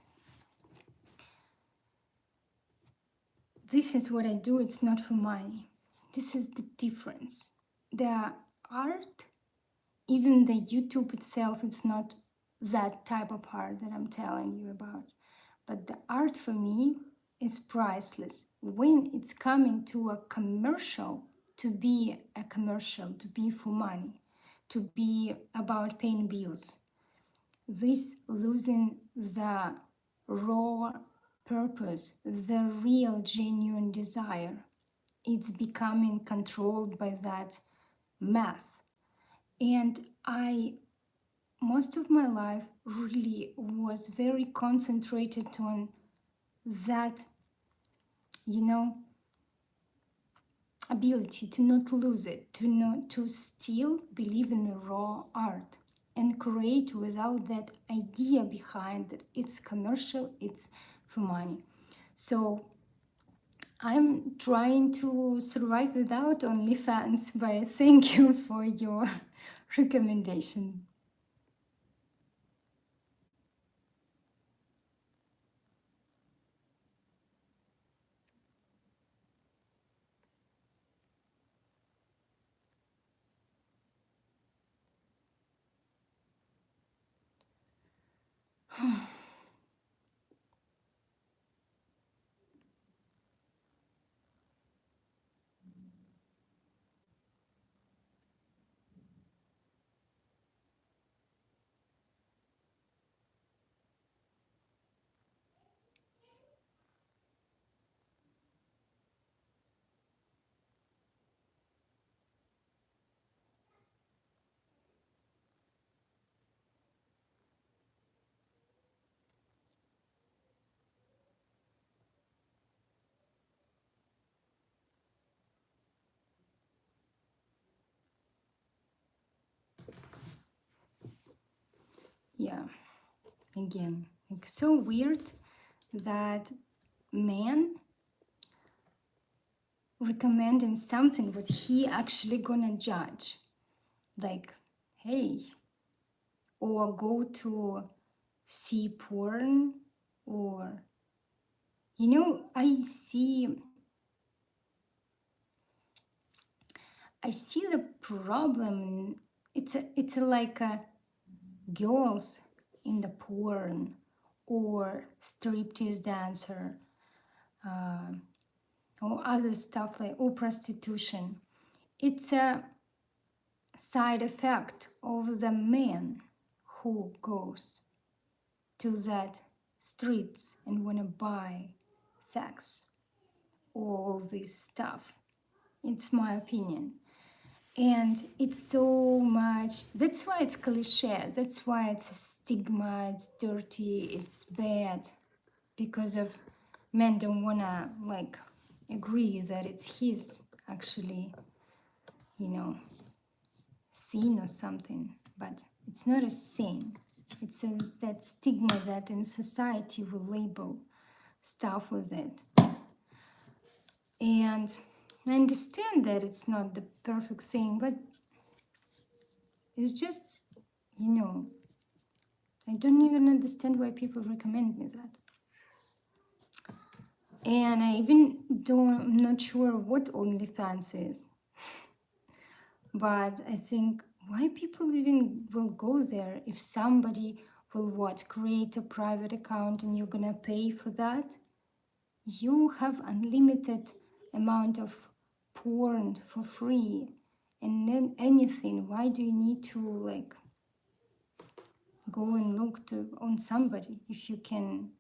this is what I do. It's not for money. This is the difference. The art, even the YouTube itself, it's not that type of art that I'm telling you about. But the art for me is priceless. When it's coming to a commercial, to be a commercial, to be for money, to be about paying bills, this losing the raw purpose, the real genuine desire. It's becoming controlled by that math. And I, most of my life, really was very concentrated on that, you know, ability to not lose it, to still believe in the raw art and create without that idea behind that it's commercial, it's for money. So I'm trying to survive without OnlyFans, but thank you for your recommendation. Yeah, again, like so weird that man recommending something what he actually gonna judge, like, hey, or go to see porn, or I see the problem. It's like girls in the porn or striptease dancer, uh, or other stuff like or prostitution. It's a side effect of the man who goes to that streets and wanna buy sex, all this stuff. It's my opinion. And it's so much, that's why it's cliche, that's why it's a stigma, it's dirty, it's bad, because of men don't wanna like agree that it's his actually, sin or something, but it's not a sin. It's that stigma that in society we label stuff with it. And I understand that it's not the perfect thing, but it's just, I don't even understand why people recommend me that. And I even I'm not sure what OnlyFans is. But I think why people even will go there if somebody will create a private account and you're gonna pay for that? You have unlimited amount of porn for free and then anything. Why do you need to like go and look on somebody if you can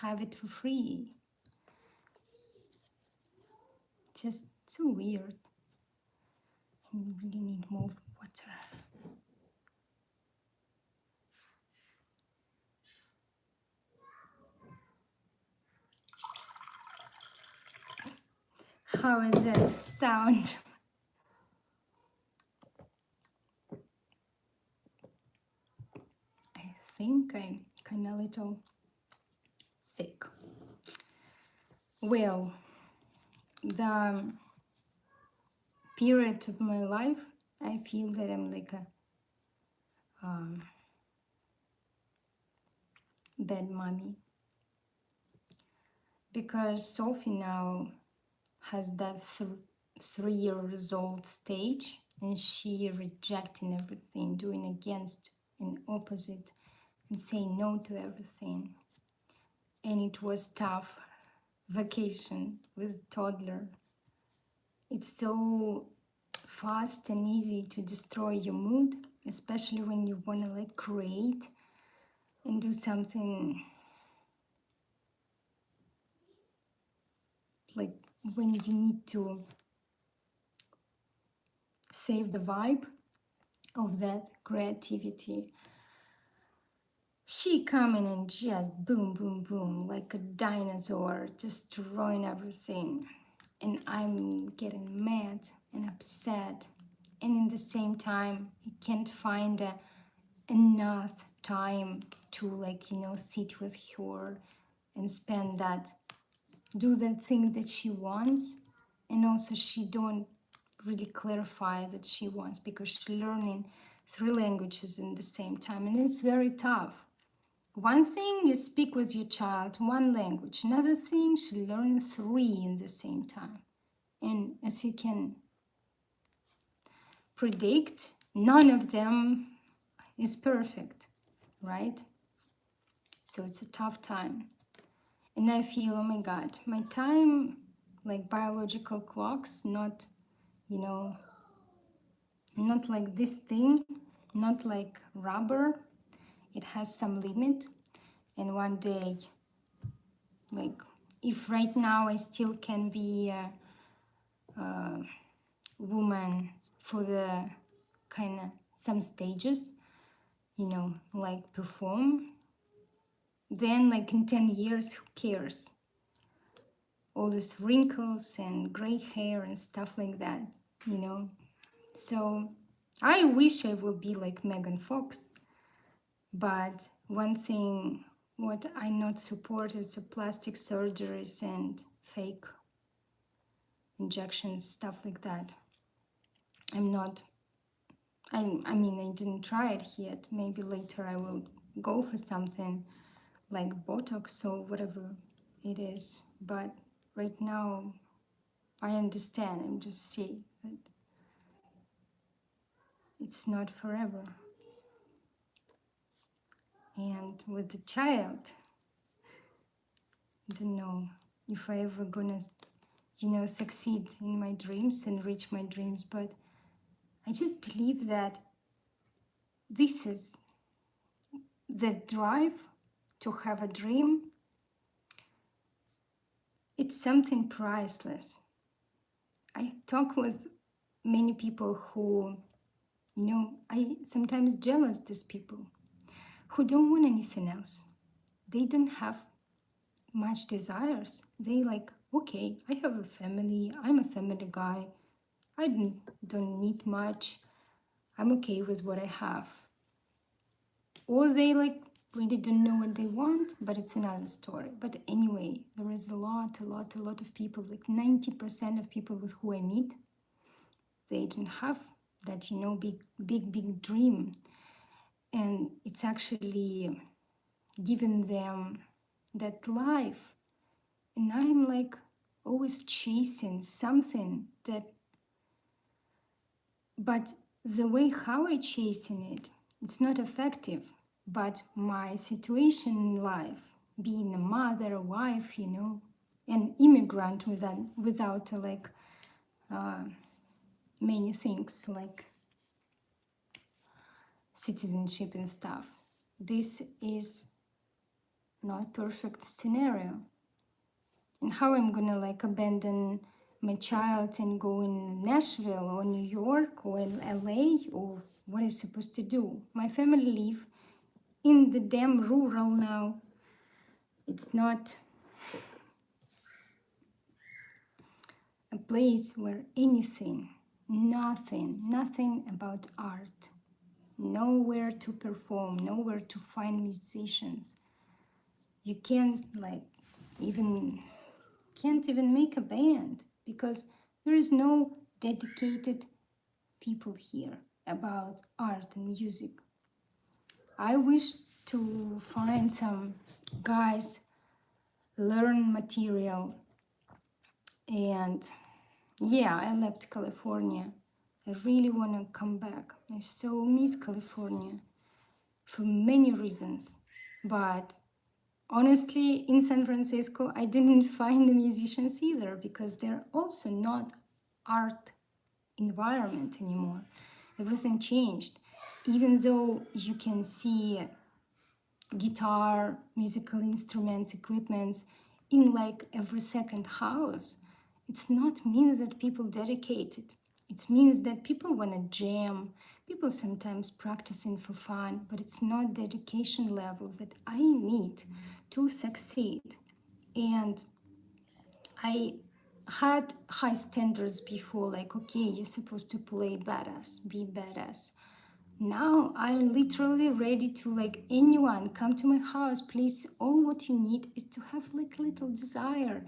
have it for free? Just so weird. I really need more water. How is that sound? I think I'm kind of a little sick. Well, the period of my life, I feel that I'm like a bad mommy, because Sophie now has that 3 years old stage and she rejecting everything, doing against and opposite and saying no to everything. And it was tough vacation with toddler. It's so fast and easy to destroy your mood, especially when you want to like create and do something, like when you need to save the vibe of that creativity. She coming and just boom, boom, boom, like a dinosaur, destroying everything. and I'm getting mad and upset, and in the same time I can't find enough time to, like, sit with her and spend that, do the thing that she wants. And also she don't really clarify that she wants, because she's learning 3 languages in the same time, and it's very tough. One thing you speak with your child 1 language, another thing she learns 3 in the same time. And as you can predict, none of them is perfect, right? So it's a tough time. And I feel, oh my God, my time, like biological clocks, not, not like this thing, not like rubber. It has some limit. And one day, like, if right now I still can be a woman for the kind of some stages, like perform, then like in 10 years, who cares? All these wrinkles and gray hair and stuff like that, So I wish I would be like Megan Fox, but one thing what I not support is the plastic surgeries and fake injections, stuff like that. I'm not, I mean, I didn't try it yet. Maybe later I will go for something like Botox or whatever it is. But right now, I understand. I'm just saying that it's not forever. And with the child, I don't know if I ever gonna, succeed in my dreams and reach my dreams. But I just believe that this is the drive to have a dream. It's something priceless. I talk with many people who, I sometimes jealous these people who don't want anything else. They don't have much desires. They like, okay, I have a family. I'm a family guy. I don't need much. I'm okay with what I have. Or they like really don't know what they want, but it's another story. But anyway, there is a lot of people, like 90% of people with who I meet, they don't have that, big dream. And it's actually giving them that life. And I'm like always chasing something that, but the way how I chasing it, it's not effective. But my situation in life, being a mother, a wife, an immigrant without like many things like citizenship and stuff, this is not perfect scenario. And how I'm gonna like abandon my child and go in Nashville or New York or in LA, or what is supposed to do? My family live in the damn rural now. It's not a place where nothing about art, nowhere to perform, nowhere to find musicians. You can't even make a band, because there is no dedicated people here about art and music. I wish to find some guys, learn material, and yeah, I left California. I really want to come back. I so miss California for many reasons. But honestly, in San Francisco, I didn't find the musicians either, because they're also not art environment anymore. Everything changed. Even though you can see guitar, musical instruments, equipments in like every second house, it's not means that people dedicated. It means that people want to jam. People sometimes practicing for fun, but it's not dedication level that I need to succeed. And I had high standards before, like, okay, you're supposed to play badass, be badass. Now I'm literally ready to, like, anyone come to my house, please. All what you need is to have like a little desire,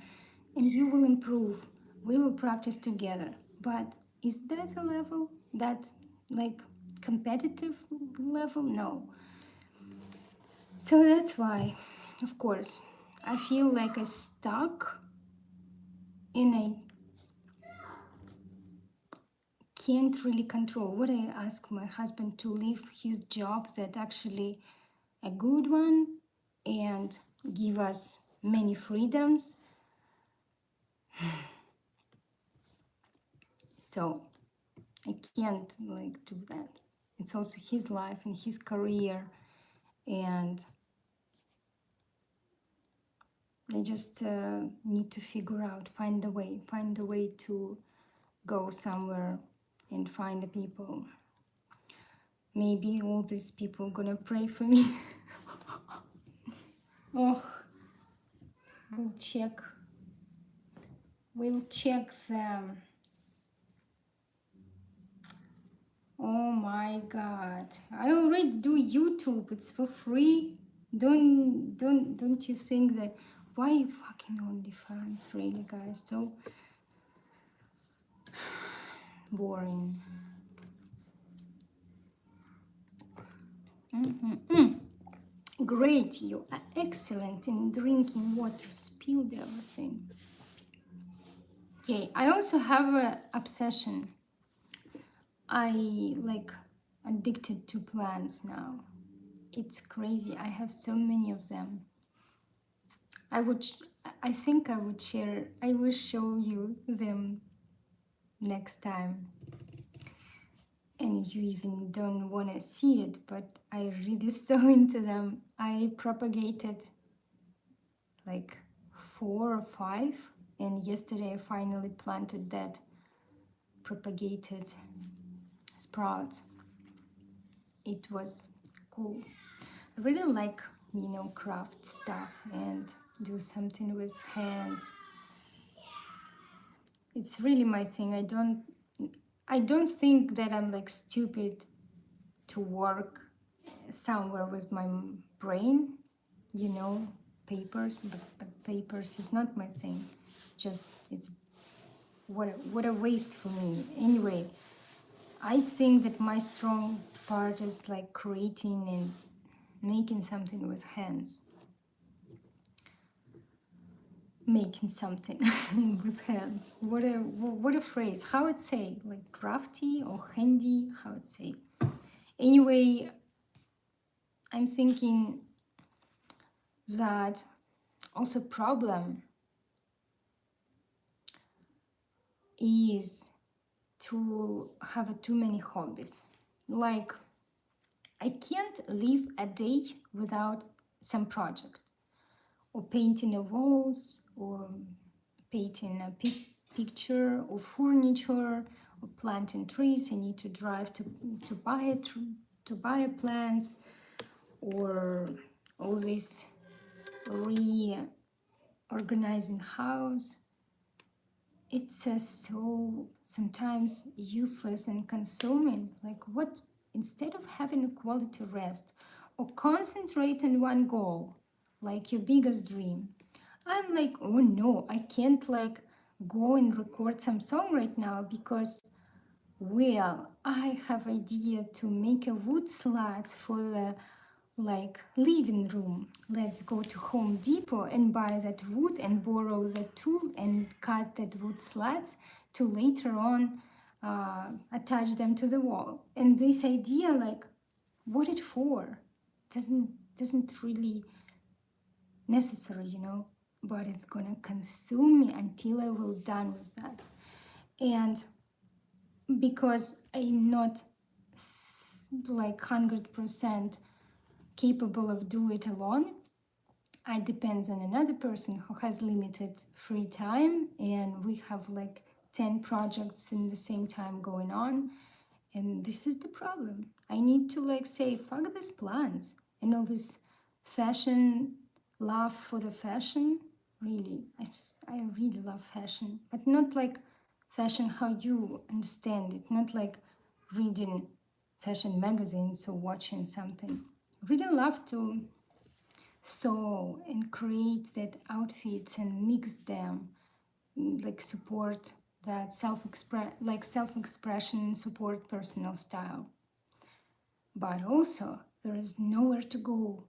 and you will improve. We will practice together. But is that a level that, like, competitive level? No. So that's why, of course, I feel like I stuck and I can't really control. What I ask my husband to leave his job, that actually a good one, and give us many freedoms. So I can't like do that. It's also his life and his career, and I just need to figure out, find a way to go somewhere and find the people. Maybe all these people gonna pray for me. Oh, we'll check. We'll check them. Oh my God! I already do YouTube. It's for free. Don't you think that? Why fucking OnlyFans, really, guys? So boring. Great, you are excellent in drinking water. Spilled everything. Okay, I also have a obsession. I like addicted to plants now. It's crazy. I have so many of them. I think I would share. I will show you them next time. And you even don't want to see it, but I really so into them. I propagated like 4 or 5, and yesterday I finally planted that propagated sprouts. It was cool. I really like, craft stuff and do something with hands. It's really my thing. I don't think that I'm like stupid to work somewhere with my brain, papers, but papers is not my thing. Just it's what a waste for me. Anyway, I think that my strong part is like creating and making something with hands. Making something with hands. What a phrase. How it say? Like crafty or handy? How it say? Anyway, I'm thinking that also problem is to have too many hobbies. Like, I can't live a day without some project, or painting a walls, or painting a picture, or furniture, or planting trees. I need to drive to buy plants, or all this reorganizing house. It's so sometimes useless and consuming. Like, what, instead of having a quality rest or concentrate on one goal, like your biggest dream, I'm like, oh no, I can't like go and record some song right now because, well, I have idea to make a wood slats for the like living room. Let's go to Home Depot and buy that wood and borrow that tool and cut that wood slats to later on attach them to the wall. And this idea, like, what it for? Doesn't really necessary, but it's gonna consume me until I will done with that. And because I'm not like 100% capable of do it alone, I depend on another person who has limited free time, and we have like 10 projects in the same time going on. And this is the problem. I need to like say, fuck these plans and all this fashion, love for the fashion. really. I really love fashion, but not like fashion how you understand it, not like reading fashion magazines or watching something. Really love to sew and create that outfits and mix them, like support that self-expression and support personal style. But also there is nowhere to go.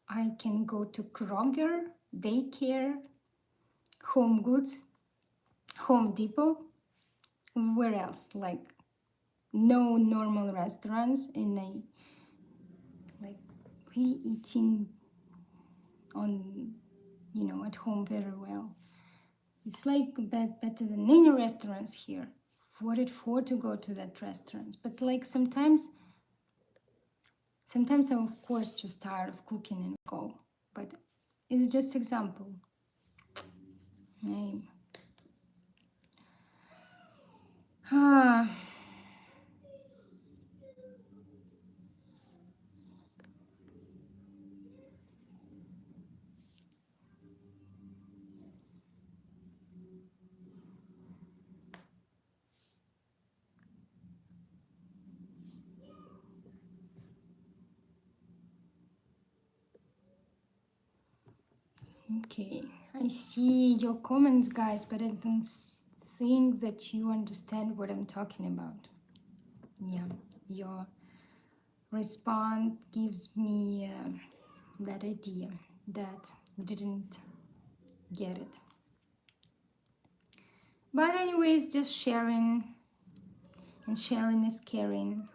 I can go to Kroger, daycare, Home Goods, Home Depot. Where else? Like no normal restaurants, and I like we eating on at home very well. It's like better than any restaurants here. What it for to go to that restaurants? But like sometimes I'm of course just tired of cooking and go. But it's just example. I, ah, okay. I see your comments, guys, but I don't think that you understand what I'm talking about. Yeah, your response gives me that idea that you didn't get it. But anyways, just sharing, and sharing is caring.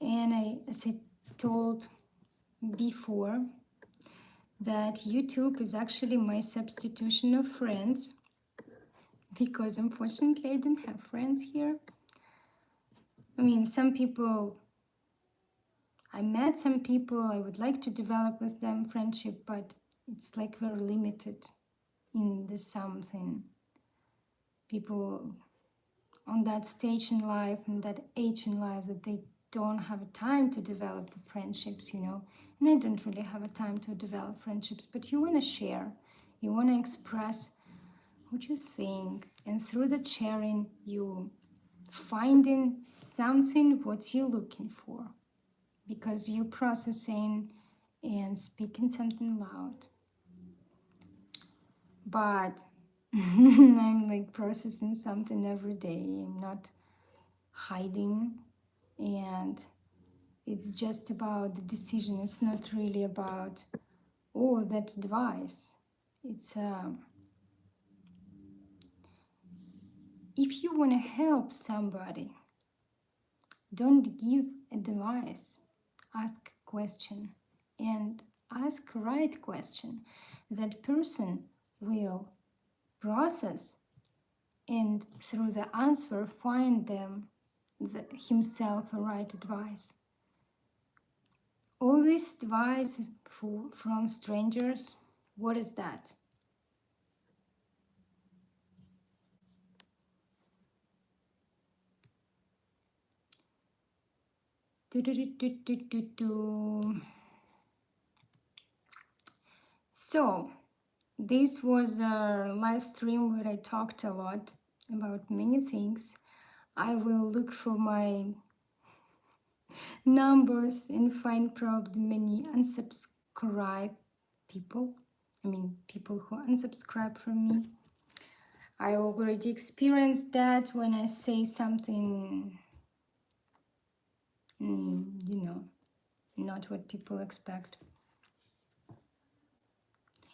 And as I told before, that YouTube is actually my substitution of friends, because unfortunately I don't have friends here. I mean, some people, I met some people, I would like to develop with them friendship, but it's like very limited in the something. People on that stage in life and that age in life that they don't have a time to develop the friendships, and I don't really have a time to develop friendships, but you want to share, you want to express what you think, and through the sharing you finding something what you're looking for, because you're processing and speaking something loud. But I'm like processing something every day. I'm not hiding, and it's just about the decision. It's not really about that advice. It's if you want to help somebody, don't give advice. Ask question, and ask right question. That person will process, and through the answer find himself a right advice. All this advice from strangers, what is that? So this was a live stream where I talked a lot about many things. I will look for my numbers and find probably many unsubscribe people. I mean, people who unsubscribe from me. I already experienced that when I say something, not what people expect.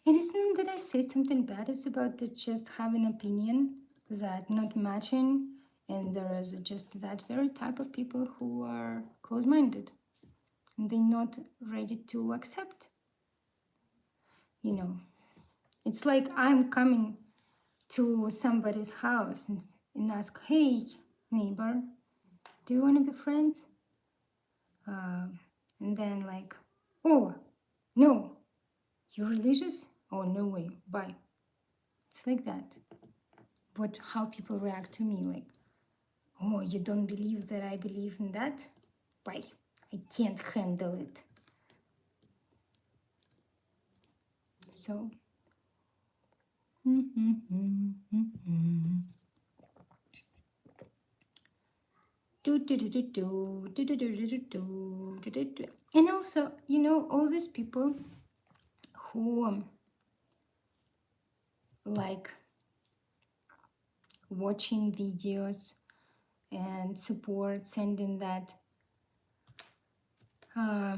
And it's not that I say something bad, it's about to just have an opinion that not matching, and there is just that very type of people who are close-minded and they're not ready to accept. It's like I'm coming to somebody's house and ask, hey, neighbor, do you want to be friends? And then like, oh, no, you're religious? Oh, no way, bye. It's like that. But how people react to me, like, oh, you don't believe that I believe in that? Bye, I can't handle it. So And also, you know, all these people who like watching videos and support, sending that. Uh,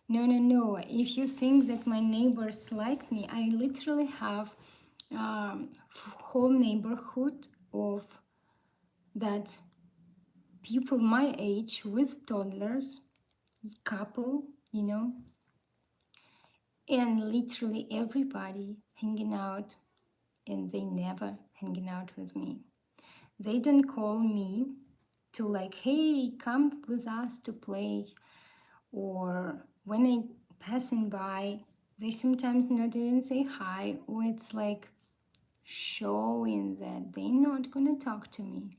no, no, no. If you think that my neighbors like me, I literally have whole neighborhood of that people my age with toddlers, couple, you know, and literally everybody hanging out, and they never hanging out with me. They don't call me to like, hey, come with us to play, or when I passing by, they sometimes not even say hi, or it's like showing that they're not gonna talk to me.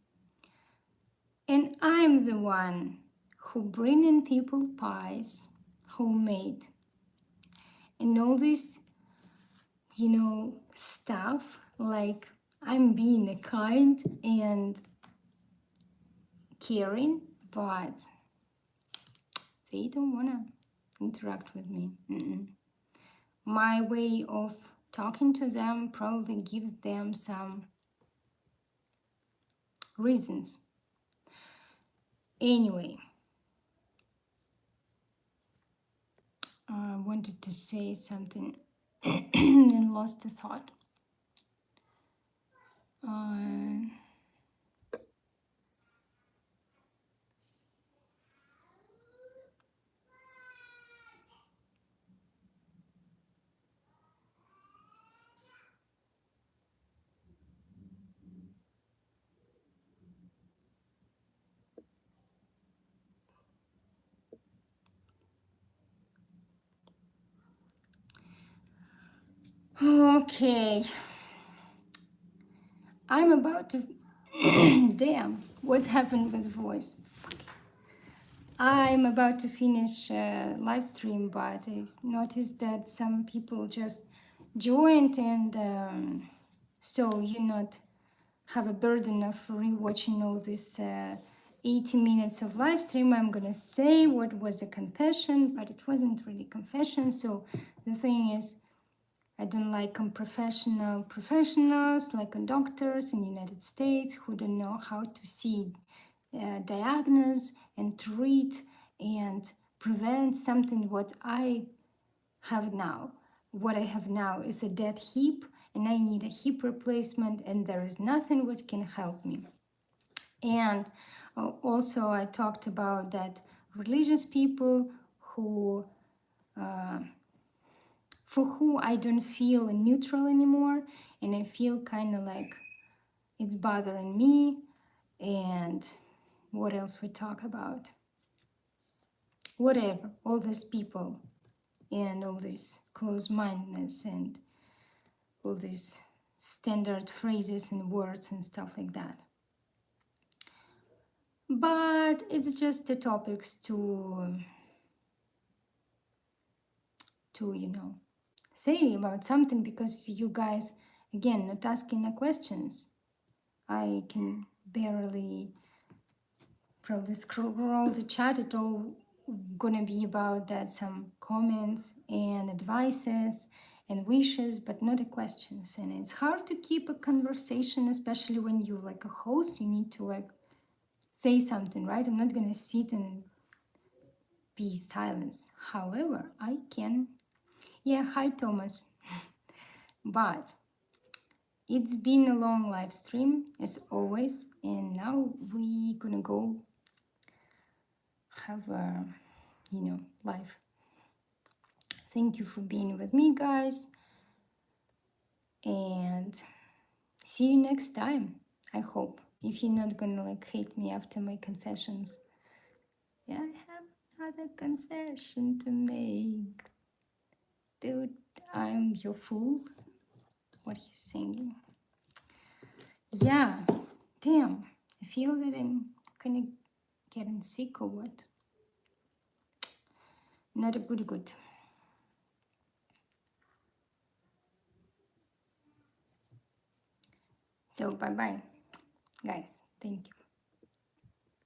And I'm the one who bring in people pies, homemade, and all this, you know, stuff. Like I'm being a kind and caring, but they don't wanna interact with me. My way of talking to them probably gives them some reasons. Anyway, I wanted to say something and lost the thought. Uh, okay, I'm about to. Damn, what happened with the voice? I'm about to finish live stream, but I noticed that some people just joined, and so you not have a burden of rewatching all this 80 minutes of live stream. I'm gonna say what was a confession, but it wasn't really confession. So the thing is, I don't like unprofessional professionals like doctors in the United States who don't know how to see, diagnose and treat and prevent something what I have now. What I have now is a dead hip, and I need a hip replacement, and there is nothing which can help me. And also I talked about that religious people who for who I don't feel neutral anymore, and I feel kind of like it's bothering me. And what else we talk about? Whatever, all these people and all this close-mindedness and all these standard phrases and words and stuff like that. But it's just the topics to you know, say about something, because you guys, again, not asking the questions. I can barely probably scroll the chat. It all gonna be about that, some comments and advices and wishes, but not the questions. And it's hard to keep a conversation, especially when you like a host. You need to like say something, right? I'm not gonna sit and be silent. However, I can. Yeah, hi Thomas. But it's been a long live stream as always, and now we gonna go have a, you know, live. Thank you for being with me, guys, and see you next time. I hope, if you're not gonna like hate me after my confessions. Yeah, I have another confession to make, dude. I'm your fool. What he's singing. Yeah, damn. I feel that I'm kind of getting sick or what. Not a pretty good. So bye bye, guys. Thank you.